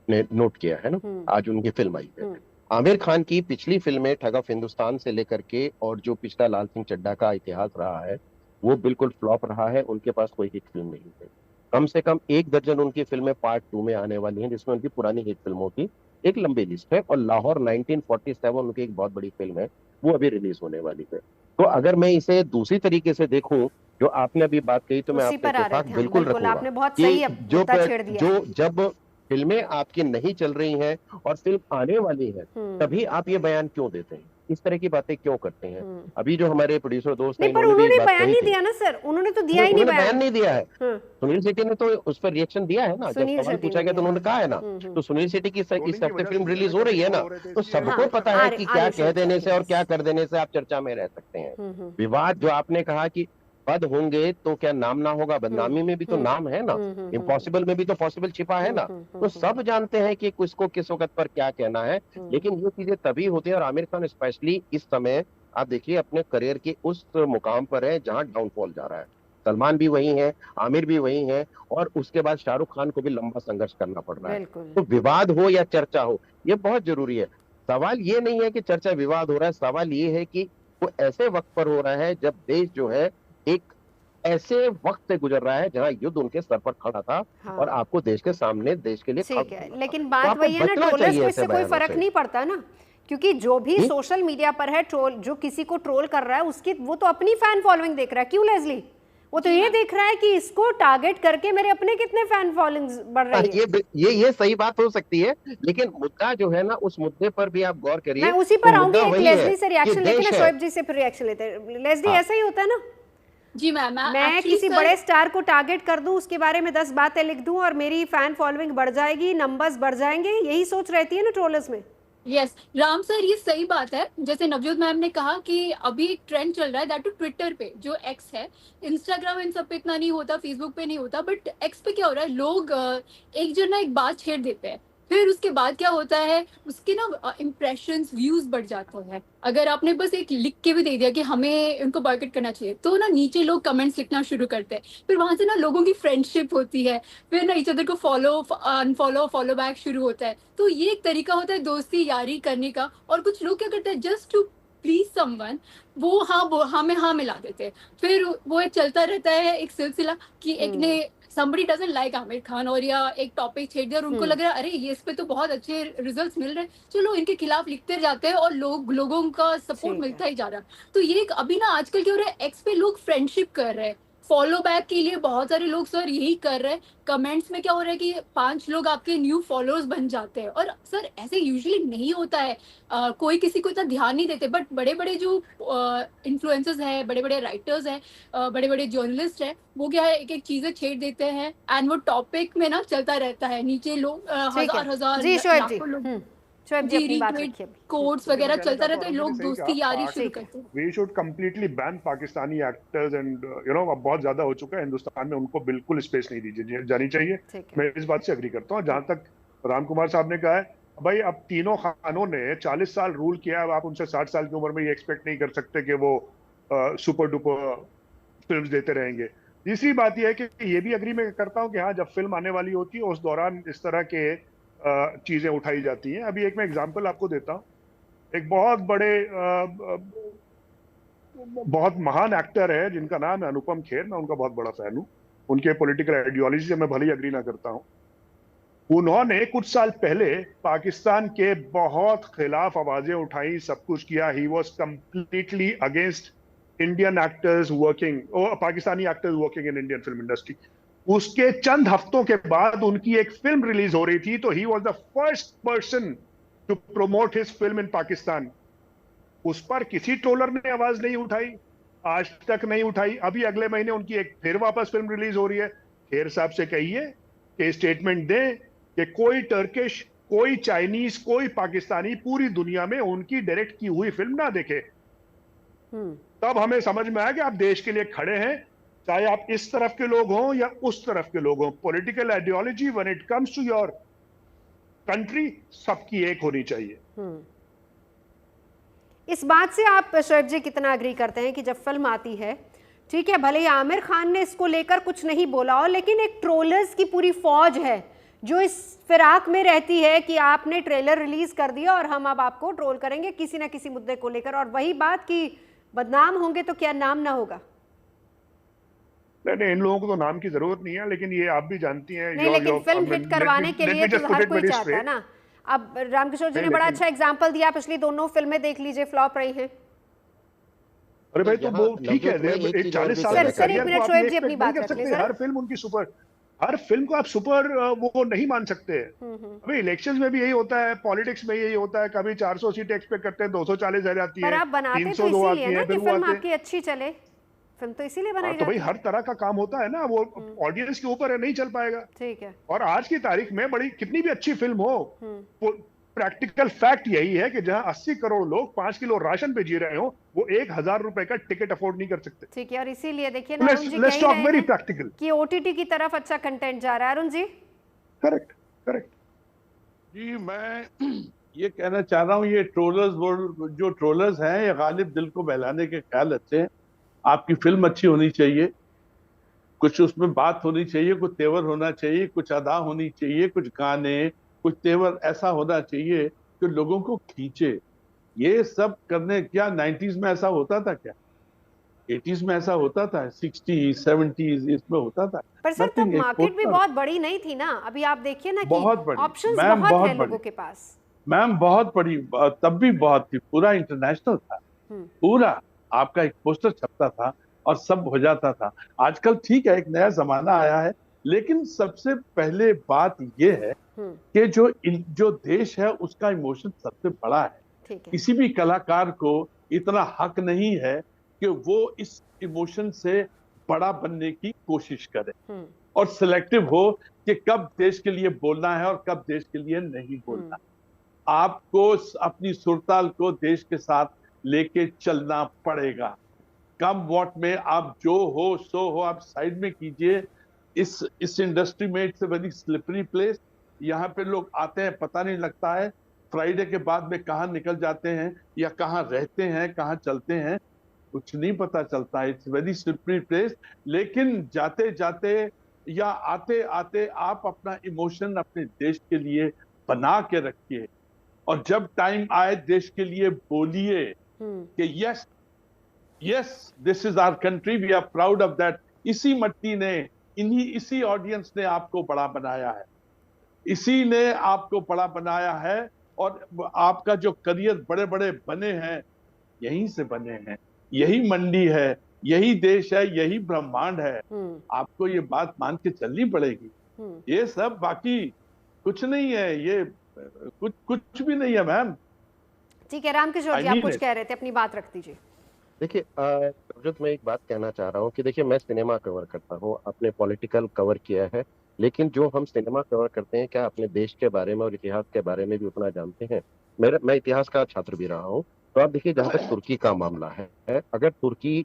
ने नोट किया है ना, आज उनकी फिल्म आई है। आमिर खान की पिछली फिल्में ठग ऑफ हिंदुस्तान से लेकर के और जो पिछला लाल सिंह चड्ढा का इतिहास रहा है वो बिल्कुल फ्लॉप रहा है, उनके पास कोई हिट फिल्म नहीं है। कम से कम 1 दर्जन उनकी फिल्में पार्ट 2 में आने वाली हैं, जिसमें उनकी पुरानी हिट फिल्मों की एक लंबी लिस्ट है। और लाहौर 1947 उनकी एक बहुत बड़ी फिल्म है, वो अभी रिलीज होने वाली है। तो अगर मैं इसे दूसरी तरीके से देखूं, जो आपने अभी बात कही, तो मैं आपके इत्तेफाक बिल्कुल रखूंगा कि जो जब फिल्में आपकी नहीं चल रही हैं और फिल्म आने वाली है, तभी आप ये बयान क्यों देते हैं, इस तरह की बातें क्यों करते हैं? अभी जो हमारे प्रोड्यूसर दोस्त हैं, उन्होंने बयान नहीं दिया ना सर, उन्होंने तो दिया ही नहीं, बयान नहीं दिया है। सुनील शेट्टी ने तो उस पर रिएक्शन दिया है ना, जब सवाल पूछा गया तो उन्होंने कहा है ना। तो सुनील शेट्टी की इस हफ्ते फिल्म रिलीज हो रही है ना, तो सबको पता है कि क्या कह देने से और क्या कर देने से आप चर्चा में रह सकते हैं। विवाद जो आपने कहा कि पद होंगे तो क्या नाम ना होगा, बदनामी में भी तो नाम है ना, इम्पॉसिबल में भी तो पॉसिबल छिपा है ना। तो सब जानते हैं कि किसको किस वक्त पर क्या कहना है, लेकिन ये चीजें तभी होती है। और आमिर खान स्पेशली इस समय आप देखिए अपने करियर के उस मुकाम पर है जहां डाउनफॉल जा रहा है। सलमान भी वही है, आमिर भी वही है, और उसके बाद शाहरुख खान को भी लंबा संघर्ष करना पड़ रहा है। तो विवाद हो या चर्चा हो, ये बहुत जरूरी है। सवाल ये नहीं है कि चर्चा विवाद हो रहा है, सवाल ये है कि वो ऐसे वक्त पर हो रहा है जब देश जो है एक ऐसे वक्त से गुजर रहा है जहां युद्ध उनके सर पर खड़ा था। और आपको देश के सामने देश के लिए ठीक है, लेकिन बात वही है ना, ट्रोलर्स को इससे कोई फर्क नहीं पड़ता ना, क्योंकि जो भी सोशल मीडिया पर है ट्रोल, जो किसी को ट्रोल कर रहा है उसकी वो तो अपनी फैन फॉलोइंग देख रहा है। क्यों लेस्ली? वो तो ये देख रहा है कि इसको टारगेट करके मेरे अपने कितने फैन फॉलोइंग बढ़ रही है। ये सही बात हो सकती है, लेकिन मुद्दा जो है ना, उस मुद्दे पर भी आप गौर करिए। मैं उसी पर आऊंगी, एक लेस्ली से रिएक्शन लेके ना, शोएब जी से फिर रिएक्शन लेते हैं। लेस्ली, ऐसा ही होता है ना? जी मैम, मैं किसी बड़े स्टार को टारगेट कर दूं, उसके बारे में 10 बातें लिख दूं और मेरी फैन फॉलोइंग बढ़ जाएगी, नंबर्स बढ़ जाएंगे, यही सोच रहती है ना ट्रोलर्स में। यस राम सर, ये सही बात है। जैसे नवजोत मैम ने कहा कि अभी एक ट्रेंड चल रहा है, दैट टू ट्विटर पे, जो एक्स है, इंस्टाग्राम इन सब पे इतना नहीं होता, फेसबुक पे नहीं होता, बट एक्स पे क्या हो रहा है, लोग एक जन ना एक बात छेड़ देते हैं, फिर उसके बाद क्या होता है, उसके ना इम्प्रेशंस, व्यूज बढ़ जाते हैं। अगर आपने बस एक लिख के भी दे दिया कि हमें उनको बॉयकॉट करना चाहिए, तो ना नीचे लोग कमेंट्स लिखना शुरू करते हैं, फिर वहां से ना लोगों की फ्रेंडशिप होती है, फिर ना ईच अदर को फॉलो अनफॉलो फॉलो बैक शुरू होता है। तो ये एक तरीका होता है दोस्ती यारी करने का। और कुछ लोग क्या करते हैं, जस्ट टू प्लीज समवन, वो हाँ में हाँ मिला देते हैं, फिर वो एक चलता रहता है एक सिलसिला कि एक ने somebody doesn't like Aamir Khan और या एक टॉपिक छेड़ दिया और उनको लग रहा है अरे ये इस पे तो बहुत अच्छे रिजल्ट्स मिल रहे हैं, चलो इनके खिलाफ लिखते जाते हैं और लोगों का सपोर्ट मिलता ही जा रहा है। तो ये अभी ना आजकल क्या हो रहा है, एक्स पे लोग फ्रेंडशिप कर रहे हैं, फॉलो बैक के लिए बहुत सारे लोग सर यही कर रहे हैं। कमेंट्स में क्या हो रहा है कि 5 लोग आपके न्यू फॉलोअर्स बन जाते हैं, और सर ऐसे यूजुअली नहीं होता है, कोई किसी को इतना ध्यान नहीं देते। बट बड़े बड़े जो इन्फ्लुएंसर्स हैं, बड़े बड़े राइटर्स हैं, बड़े बड़े जर्नलिस्ट हैं, वो क्या है एक एक चीजें छेड़ देते हैं एंड वो टॉपिक में ना चलता रहता है, नीचे लोग हजार कोड्स वगैरह चलता रहता है, लोग दोस्ती यारी शुरू करते हैं। We should completely ban Pakistani actors and अब बहुत ज्यादा हो चुका है हिंदुस्तान में, उनको बिल्कुल स्पेस नहीं दी जानी चाहिए। मैं इस बात से एग्री करता हूँ। जहां तक राम कुमार साहब ने कहा है, भाई अब तीनों खानों ने 40 साल रूल किया, अब आप उनसे 60 साल की उम्र में ये एक्सपेक्ट नहीं कर सकते कि वो सुपर डुपर फिल्म्स देते रहेंगे। तीसरी बात यह है कि ये भी अग्री मैं करता हूँ कि हाँ, जब फिल्म आने वाली होती है उस दौरान इस तरह के चीजें उठाई जाती हैं। अभी एक मैं एग्जांपल आपको देता हूँ। एक बहुत बड़े बहुत महान एक्टर है जिनका नाम है अनुपम खेर। मैं उनका बहुत बड़ा फैन हूँ। उनके पॉलिटिकल आइडियोलॉजी से मैं भले ही अग्री ना करता हूँ। उन्होंने कुछ साल पहले पाकिस्तान के बहुत खिलाफ आवाजें उठाई, सब कुछ किया। He was completely against Indian actors working, Pakistani actors working in Indian film industry. उसके चंद हफ्तों के बाद उनकी एक फिल्म रिलीज हो रही थी, तो he was the first person to promote his film in Pakistan. उस पर किसी ट्रोलर ने आवाज नहीं उठाई, आज तक नहीं उठाई। अभी अगले महीने उनकी एक फिर वापस फिल्म रिलीज हो रही है। खेर साहब से कहिए कि स्टेटमेंट दें कि कोई टर्किश, कोई चाइनीज, कोई पाकिस्तानी पूरी दुनिया में उनकी डायरेक्ट की हुई फिल्म ना देखे। तब हमें समझ में आया कि आप देश के लिए खड़े हैं, चाहे आप इस तरफ के लोग हों या उस तरफ के लोग हों। Political ideology when it comes to your country सबकी एक होनी चाहिए। इस बात से आप शोएब जी कितना अग्री करते हैं कि जब फिल्म आती है, ठीक है, भले ही आमिर खान ने इसको लेकर कुछ नहीं बोला हो, लेकिन एक ट्रोलर्स की पूरी फौज है जो इस फिराक में रहती है कि आपने ट्रेलर रिलीज कर दिया और हम अब आपको ट्रोल करेंगे किसी ना किसी मुद्दे को लेकर। और वही बात कि बदनाम होंगे तो क्या नाम ना होगा। नहीं, इन लोगों को तो नाम की जरूरत नहीं है, लेकिन ये आप भी जानती हैं। नहीं, लेकिन फिल्म हिट करवाने के लिए तो हर कोई चाहता है ना। अब रामकिशोर जी ने बड़ा अच्छा एग्जाम्पल दिया, पिछली दोनों फिल्में देख लीजिए, फ्लॉप रही हैं। अरे भाई, तो वो ठीक है, 40 साल का सर, एक मिनट शोएब जी अपनी बात रख लें। हर फिल्म उनकी सुपर, हर फिल्म को आप सुपर वो नहीं मान सकते। अभी इलेक्शंस में भी यही होता है, पॉलिटिक्स में यही होता है। कभी 400 सीटें एक्सपेक्ट करते हैं, 240 आ जाती है। पर आप बनाते तो इसीलिए ना कि फिल्म आपकी अच्छी चले। फिल्म तो इसीलिए बनाई जाती है। तो भाई हर तरह का काम होता है ना, वो ऑडियंस के ऊपर है, नहीं चल पाएगा। ठीक है। और आज की तारीख में बड़ी कितनी भी अच्छी फिल्म हो, प्रैक्टिकल फैक्ट यही है कि जहां 80 करोड़ लोग 5 किलो राशन पे जी रहे हो, वो 1000 रुपए का टिकट अफोर्ड नहीं कर सकते। ठीक है, और इसीलिए देखिए ना अरुण जी कह रहे हैं कि ओटीटी की तरफ अच्छा कंटेंट जा रहा है। अरुण जी, करेक्ट करेक्ट जी, मैं ये कहना चाह रहा हूँ, ये ट्रोलर्स, जो ट्रोलर्स हैं, ये गालिब दिल को बहलाने के ख्याल अच्छे हैं। आपकी फिल्म अच्छी होनी चाहिए, कुछ उसमें बात होनी चाहिए, कुछ तेवर होना चाहिए, कुछ अदा होनी चाहिए, कुछ गाने, कुछ तेवर ऐसा होना चाहिए कि लोगों को खींचे। ये सब करने, क्या 90s में ऐसा होता था? क्या 80s में ऐसा होता था? 60s 70s इसमें होता था? पर सर तब मार्केट भी बहुत बड़ी नहीं थी ना। अभी आप देखिए ना कि ऑप्शंस बहुत हैं लोगों के पास। मैम बहुत बड़ी, तब भी बहुत थी, पूरा इंटरनेशनल था। पूरा आपका एक पोस्टर छपता था और सब हो जाता था। आजकल ठीक है, एक नया जमाना आया है, लेकिन सबसे पहले बात ये है कि जो देश है उसका इमोशन सबसे बड़ा है। किसी भी कलाकार को इतना हक नहीं है कि वो इस इमोशन से बड़ा बनने की कोशिश करे और सिलेक्टिव हो कि कब देश के लिए बोलना है और कब देश के लिए नहीं बोलना। आपको अपनी सुरताल को देश के साथ लेके चलना पड़ेगा। कम वॉट में आप जो हो सो हो, आप साइड में कीजिए। इस इंडस्ट्री में it's a very slippery place. यहाँ पे लोग आते हैं, पता नहीं लगता है फ्राइडे के बाद में कहाँ निकल जाते हैं या कहाँ रहते हैं, कहाँ चलते हैं, कुछ नहीं पता चलता है। It's very slippery place. लेकिन जाते जाते या आते आते आप अपना इमोशन अपने देश के लिए बना के रखिए, और जब टाइम आए देश के लिए बोलिए कि yes yes this is our country, we are proud of that. इसी मट्टी ने, इसी ऑडियंस ने आपको बड़ा बनाया है, इसी ने आपको बड़ा बनाया है, और आपका जो करियर बड़े बड़े बने हैं यहीं से बने हैं। यही मंडी है, यही देश है, यही ब्रह्मांड है। आपको ये बात मान के चलनी पड़ेगी। ये सब बाकी कुछ नहीं है, ये कुछ भी नहीं है मैम। ठीक है, रामकिशोर जी आप कुछ कह रहे थे, अपनी बात रख दीजिए। देखिए मैं एक बात कहना चाह रहा हूँ कि देखिए, मैं सिनेमा कवर करता हूँ, अपने पॉलिटिकल कवर किया है, लेकिन जो हम सिनेमा कवर करते हैं, क्या अपने देश के बारे में और इतिहास के बारे में भी उतना जानते हैं? मैं इतिहास का छात्र भी रहा हूँ। तो आप देखिए, जहाँ तक तुर्की का मामला है, अगर तुर्की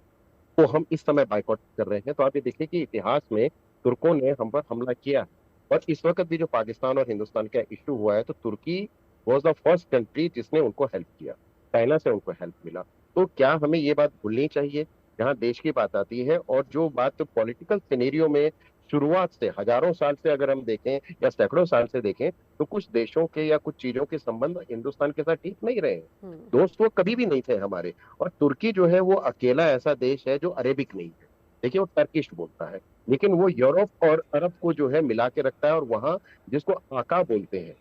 को हम इस समय बाइकआउट कर रहे हैं, तो आप ये देखिए कि इतिहास में तुर्कों ने हम पर हमला किया है। और इस वक्त भी जो पाकिस्तान और हिंदुस्तान का इशू हुआ है, तो तुर्की वॉज द फर्स्ट कंट्री जिसने उनको हेल्प किया, चाइना से उनको हेल्प मिला। तो क्या हमें ये बात भूलनी चाहिए जहाँ देश की बात आती है, और जो बात पॉलिटिकल सिनेरियो में शुरुआत से हजारों साल से अगर हम देखें या सैकड़ों साल से देखें, तो कुछ देशों के या कुछ चीजों के संबंध हिंदुस्तान के साथ ठीक नहीं रहे हैं। दोस्त वो कभी भी नहीं थे हमारे। और तुर्की जो है वो अकेला ऐसा देश है जो अरेबिक नहीं है। देखिए वो टर्किश बोलता है, लेकिन वो यूरोप और अरब को जो है मिला के रखता है, और वहाँ जिसको आका बोलते हैं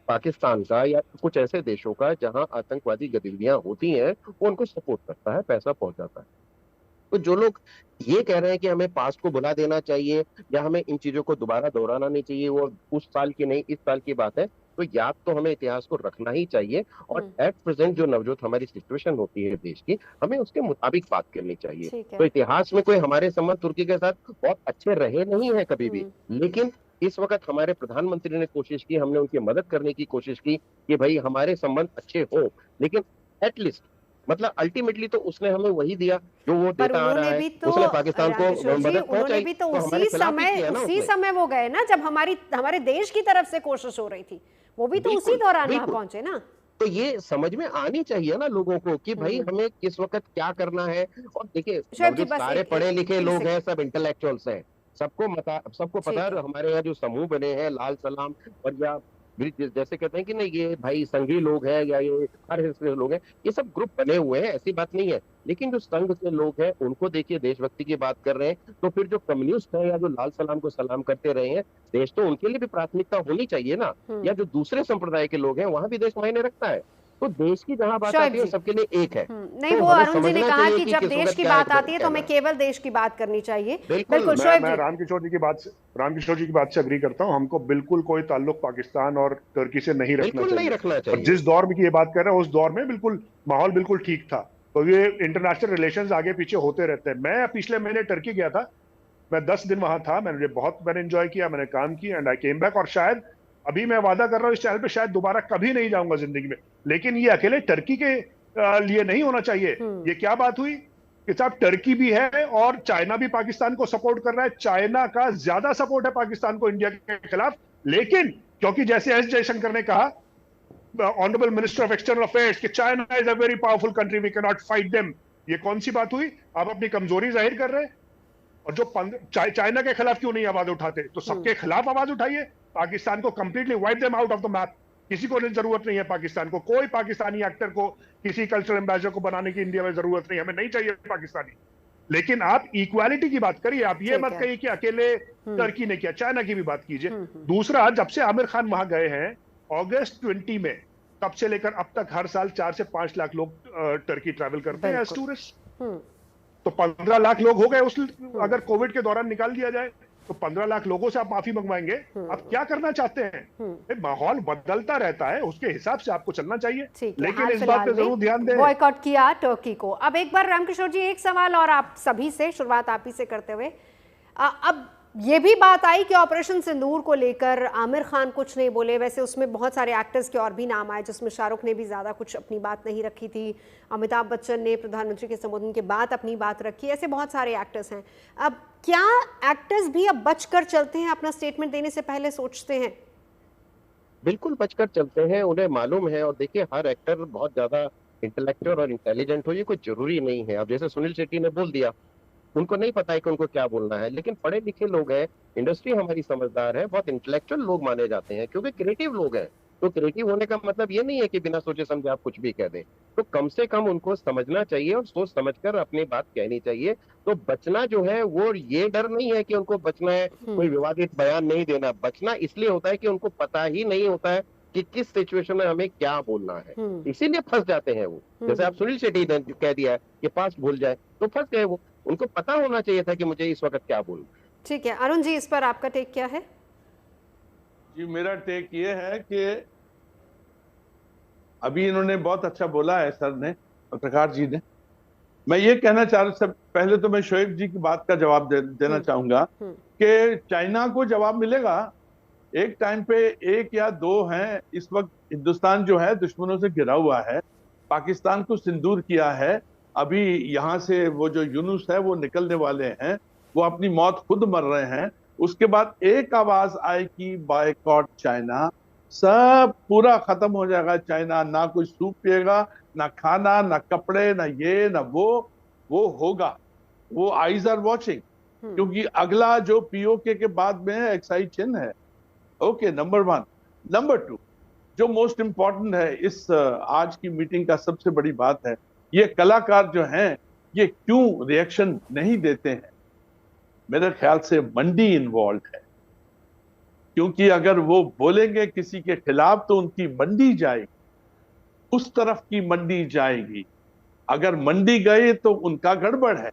पाकिस्तान का या कुछ ऐसे देशों का जहां आतंकवादी गतिविधियां होती हैं, वो उनको सपोर्ट करता है, पैसा पहुंचाता है। तो जो लोग ये कह रहे हैं कि हमें पास्ट को भुला देना चाहिए या हमें इन चीजों को दोबारा दोहराना नहीं चाहिए, वो उस साल की नहीं इस साल की बात है, तो याद तो हमें इतिहास को रखना ही चाहिए। और एट प्रेजेंट जो नवजोत हमारी सिचुएशन होती है देश की, हमें उसके मुताबिक बात करनी चाहिए। तो इतिहास में कोई हमारे संबंध तुर्की के साथ बहुत अच्छे रहे नहीं है कभी भी, लेकिन इस वक्त हमारे प्रधानमंत्री ने कोशिश की, हमने उनकी मदद करने की कोशिश की कि भाई हमारे संबंध अच्छे हो, लेकिन एटलीस्ट मतलब अल्टीमेटली तो उसने हमें वही दिया जो वो देता आ रहा है। उसने पाकिस्तान को मदद पहुंचाई, भी तो उसी समय वो गए ना जब हमारे देश की तरफ से कोशिश हो रही थी, वो भी तो उसी दौरान वहां पहुंचे ना। तो ये समझ में आनी चाहिए ना लोगों को कि भाई हमें किस वक्त क्या करना है। और देखिए सारे पढ़े लिखे लोग हैं, सब इंटेलेक्चुअल्स हैं, सबको पता है। हमारे यहाँ जो समूह बने हैं लाल सलाम और या जैसे कहते हैं कि नहीं ये भाई संघी लोग हैं या ये हर हिस्से लोग हैं, ये सब ग्रुप बने हुए हैं, ऐसी बात नहीं है। लेकिन जो संघ के लोग हैं उनको देखिए देशभक्ति की बात कर रहे हैं, तो फिर जो कम्युनिस्ट है या जो लाल सलाम को सलाम करते रहे हैं, देश तो उनके लिए भी प्राथमिकता होनी चाहिए ना। या जो दूसरे संप्रदाय के लोग हैं वहां भी देश मायने रखता है। तो देश की जहां बात आती है सबके लिए एक है। नहीं, वो अरुण जी ने कहा कि जब देश की बात आती है तो हमें केवल देश की बात करनी चाहिए। बिल्कुल मैं रामकिशोर जी की बात से अग्री करता हूं। हमको बिल्कुल कोई ताल्लुक पाकिस्तान और तुर्की से नहीं रखना चाहिए। और जिस दौर में की ये बात कर रहे हैं उस दौर में बिल्कुल माहौल बिल्कुल ठीक था। तो ये इंटरनेशनल रिलेशंस आगे पीछे होते रहते हैं। मैं पिछले महीने टर्की गया था, मैं 10 दिन वहां था, मैंने एंजॉय किया, मैंने काम किया एंड आई केम बैक। और शायद अभी मैं वादा कर रहा हूं इस चैनल पे शायद दोबारा कभी नहीं जाऊंगा जिंदगी में। लेकिन ये अकेले टर्की के लिए नहीं होना चाहिए। ये क्या बात हुई कि साहब टर्की भी है और चाइना भी पाकिस्तान को सपोर्ट कर रहा है। चाइना का ज्यादा सपोर्ट है पाकिस्तान को इंडिया के खिलाफ। लेकिन क्योंकि जैसे एस जयशंकर ने कहा, honourable minister of external affairs, कि China is a very powerful country, we can not fight them. ये कौन सी बात हुई? आप अपनी कमजोरी जाहिर कर रहे हैं। और जो चाइना के खिलाफ क्यों नहीं आवाज उठाते? तो सबके खिलाफ आवाज उठाइए, पाकिस्तान को completely wipe them out of the map. किसी को जरूरत नहीं है पाकिस्तान को, कोई पाकिस्तानी एक्टर को किसी कल्चरल एम्बेसडर को बनाने की इंडिया में जरूरत नहीं, हमें नहीं चाहिए पाकिस्तानी। लेकिन आप इक्वालिटी की बात करिए, आप ये मत कहिए कि अकेले टर्की ने किया, चाइना की भी बात कीजिए। दूसरा, जब से आमिर खान वहां गए हैं अगस्त 20 में, तब से लेकर अब तक हर साल 4 से 5 लाख लोग टर्की ट्रैवल करते हैं एज टूरिस्ट। तो 15 लाख लोग हो गए अगर कोविड के दौरान निकाल दिया जाए तो 15 लाख लोगों से आप माफी मंगवाएंगे? आप क्या करना चाहते हैं? माहौल बदलता रहता है, उसके हिसाब से आपको चलना चाहिए। लेकिन इस बात पे जरूर ध्यान दें। बॉयकॉट किया टर्की को। अब एक बार रामकिशोर जी एक सवाल और आप सभी से, शुरुआत आप ही से करते हुए, अब ये भी बात आई कि ऑपरेशन सिंदूर को लेकर आमिर खान कुछ नहीं बोले। वैसे उसमें बहुत सारे एक्टर्स के और भी नाम आए, जिसमें शाहरुख ने भी ज़्यादा कुछ अपनी बात नहीं रखी थी, अमिताभ बच्चन ने प्रधानमंत्री के संबोधन के बाद अपनी बात रखी, ऐसे बहुत सारे एक्टर्स हैं। अब क्या एक्टर्स भी अब बचकर चलते हैं, अपना स्टेटमेंट देने से पहले सोचते हैं? बिल्कुल बचकर चलते हैं, उन्हें मालूम है। और देखिए हर एक्टर बहुत ज्यादा इंटेलेक्चुअल और इंटेलिजेंट हो ये कोई जरूरी नहीं है। अब जैसे सुनील शेट्टी ने बोल दिया, उनको नहीं पता है कि उनको क्या बोलना है, लेकिन पढ़े लिखे लोग हैं, इंडस्ट्री हमारी समझदार है, बहुत इंटेलेक्चुअल लोग माने जाते हैं क्योंकि क्रिएटिव लोग हैं। तो क्रिएटिव होने का मतलब ये नहीं है कि बिना सोचे समझे आप कुछ भी कह दें। तो कम से कम उनको समझना चाहिए और सोच समझकर अपनी बात कहनी चाहिए। तो बचना जो है वो ये डर नहीं है कि उनको बचना है, कोई विवादित बयान नहीं देना। बचना इसलिए होता है कि उनको पता ही नहीं होता है कि किस सिचुएशन में हमें क्या बोलना है, इसीलिए फंस जाते हैं वो। जैसे आप सुनील शेट्टी ने कह दिया है कि पास भूल जाए, तो फंस गए वो। उनको पता होना चाहिए था कि मुझे इस वक्त क्या बोलना। ठीक है, अरुण जी इस पर आपका टेक क्या है? जी मेरा टेक ये है कि अभी इन्होंने बहुत अच्छा बोला है सर ने, पत्रकार जी ने। मैं ये कहना चाह रहा हूं, पहले तो मैं शोएब जी की बात का जवाब देना चाहूंगा कि चाइना को जवाब मिलेगा। एक टाइम पे 1 या 2 हैं। इस वक्त हिंदुस्तान जो है दुश्मनों से घिरा हुआ है, पाकिस्तान को सिंदूर किया है। अभी यहाँ से वो जो यूनुस है वो निकलने वाले हैं, वो अपनी मौत खुद मर रहे हैं। उसके बाद एक आवाज आएगी बायकॉट चाइना, सब पूरा खत्म हो जाएगा चाइना। ना कोई सूप पिएगा, ना खाना, ना कपड़े, ना ये ना वो होगा। वो आईज आर वॉचिंग, क्योंकि अगला जो पीओके के बाद में है एक्साइज चिन्ह है। Okay, number 1। नंबर 2, जो मोस्ट इंपॉर्टेंट है इस आज की मीटिंग का सबसे बड़ी बात है, ये कलाकार जो हैं ये क्यों रिएक्शन नहीं देते हैं। मेरे ख्याल से मंडी इन्वॉल्व है, क्योंकि अगर वो बोलेंगे किसी के खिलाफ तो उनकी मंडी जाएगी, उस तरफ की मंडी जाएगी। अगर मंडी गए तो उनका गड़बड़ है,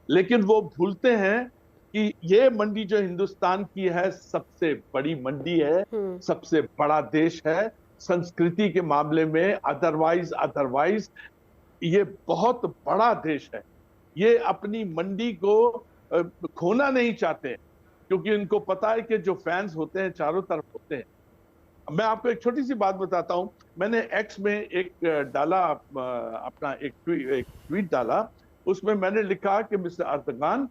लेकिन वो भूलते हैं कि ये मंडी जो हिंदुस्तान की है सबसे बड़ी मंडी है, सबसे बड़ा देश है संस्कृति के मामले में। अदरवाइज ये बहुत बड़ा देश है। ये अपनी मंडी को खोना नहीं चाहते, क्योंकि इनको पता है कि जो फैंस होते हैं चारों तरफ होते हैं। मैं आपको एक छोटी सी बात बताता हूं। मैंने एक्स में एक डाला, अपना एक ट्वीट डाला, उसमें मैंने लिखा कि मिस्टर अर्दगान,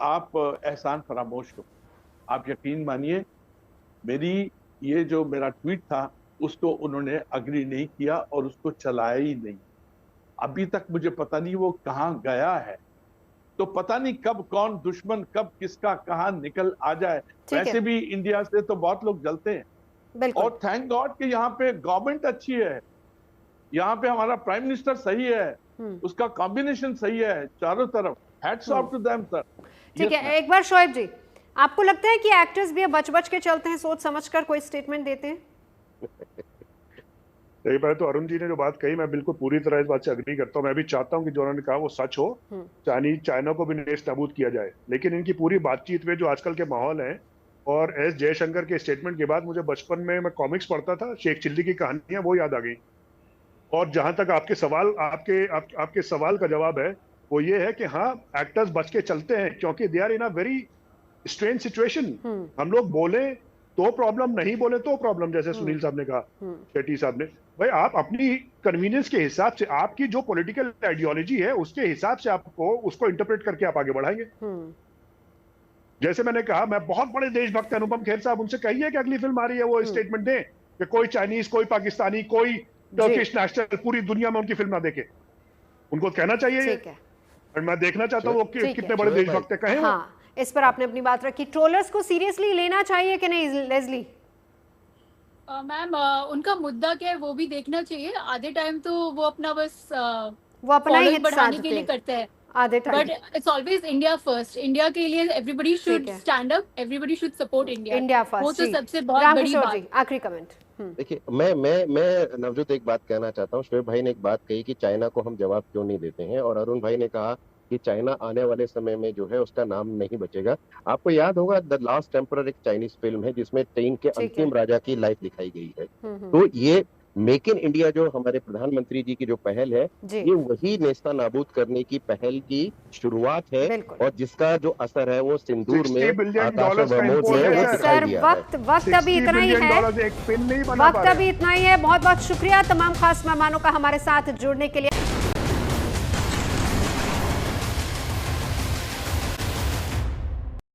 आप एहसान फरामोश हो। आप यकीन मानिए, मेरी ये जो मेरा ट्वीट था उसको उन्होंने अग्री नहीं किया और उसको चलाया ही नहीं। अभी तक मुझे पता नहीं वो कहां गया है। तो पता नहीं कब कौन दुश्मन, कब किसका कहां निकल आ जाए। वैसे भी इंडिया से तो बहुत लोग जलते हैं, और थैंक गॉड कि यहाँ पे गवर्नमेंट अच्छी है, यहाँ पे हमारा प्राइम मिनिस्टर सही है, उसका कॉम्बिनेशन सही है चारों तरफ। Hats off to them sir. ठीक है, एक बार शोएब जी, आपको लगता है कि एक्टर्स भी बच के चलते हैं, सोच समझकर कोई स्टेटमेंट देते हैं? सही बात। तो अरुण जी ने जो बात कही, मैं बिल्कुल पूरी तरह इस बात से अग्री करता हूँ। मैं भी चाहता हूँ कि जो उन्होंने कहा वो सच हो, चाइना को भी नेस्त नाबूद किया जाए। लेकिन इनकी पूरी बातचीत में जो आजकल के माहौल है, और एस जयशंकर के स्टेटमेंट के बाद मुझे बचपन में मैं कॉमिक्स पढ़ता था, शेख चिल्ली की कहानियां, वो याद आ गई। और जहां तक आपके सवाल का जवाब है, वो ये है कि हाँ, एक्टर्स बच के चलते हैं, क्योंकि they are in a very strange situation. हम लोग बोले तो प्रॉब्लम, नहीं बोले तो प्रॉब्लम, जैसे सुनील साहब ने कहा, शेट्टी साहब ने। भाई, आप अपनी कन्वीनियंस के हिसाब से, आपकी जो पॉलिटिकल आइडियोलॉजी है उसके हिसाब से आपको उसको इंटरप्रेट करके आप आगे बढ़ाएंगे। जैसे मैंने कहा, मैं बहुत बड़े देशभक्त अनुपम खेर साहब, उनसे कहिए कि अगली फिल्म आ रही है वो स्टेटमेंट दें कि कोई चाइनीज, कोई पाकिस्तानी, कोई टर्किश नेशनल पूरी दुनिया में उनकी फिल्म ना देखे। उनको कहना चाहिए, और मैं देखना चाहता हूँ वो कितने बड़े देशभक्त है, कहें। हाँ, इस पर आपने अपनी बात रखी। ट्रोलर्स को सीरियसली लेना चाहिए कि नहीं लेज़ली? मैम, उनका मुद्दा क्या है वो भी देखना चाहिए। आधे टाइम तो वो अपना बस वो अपना ही बढ़ाने के लिए करते हैं आधे time, but it's always India first. India के लिए everybody should stand up, everybody should support India first. वो तो सबसे बहुत बड़ी बात। आखिरी कमेंट। देखिए, मैं नवजोत एक बात कहना चाहता हूँ। शोएब भाई ने एक बात कही कि चाइना को हम जवाब क्यों नहीं देते हैं, और अरुण भाई ने कहा कि चाइना आने वाले समय में जो है उसका नाम नहीं बचेगा। आपको याद होगा द लास्ट टेम्परर एक चाइनीज फिल्म है जिसमें चीन के अंतिम राजा की लाइफ दिखाई गई है। तो ये मेक इन इंडिया जो हमारे प्रधानमंत्री जी की जो पहल है, ये वही नेस्ता नाबूद करने की पहल की शुरुआत है, और जिसका जो असर है वो सिंदूर में, आकाश बमोज में वो दिखाई दिया है। वक्त अभी इतना ही है, वक्त अभी इतना ही है। बहुत बहुत शुक्रिया तमाम खास मेहमानों का हमारे साथ जुड़ने के लिए।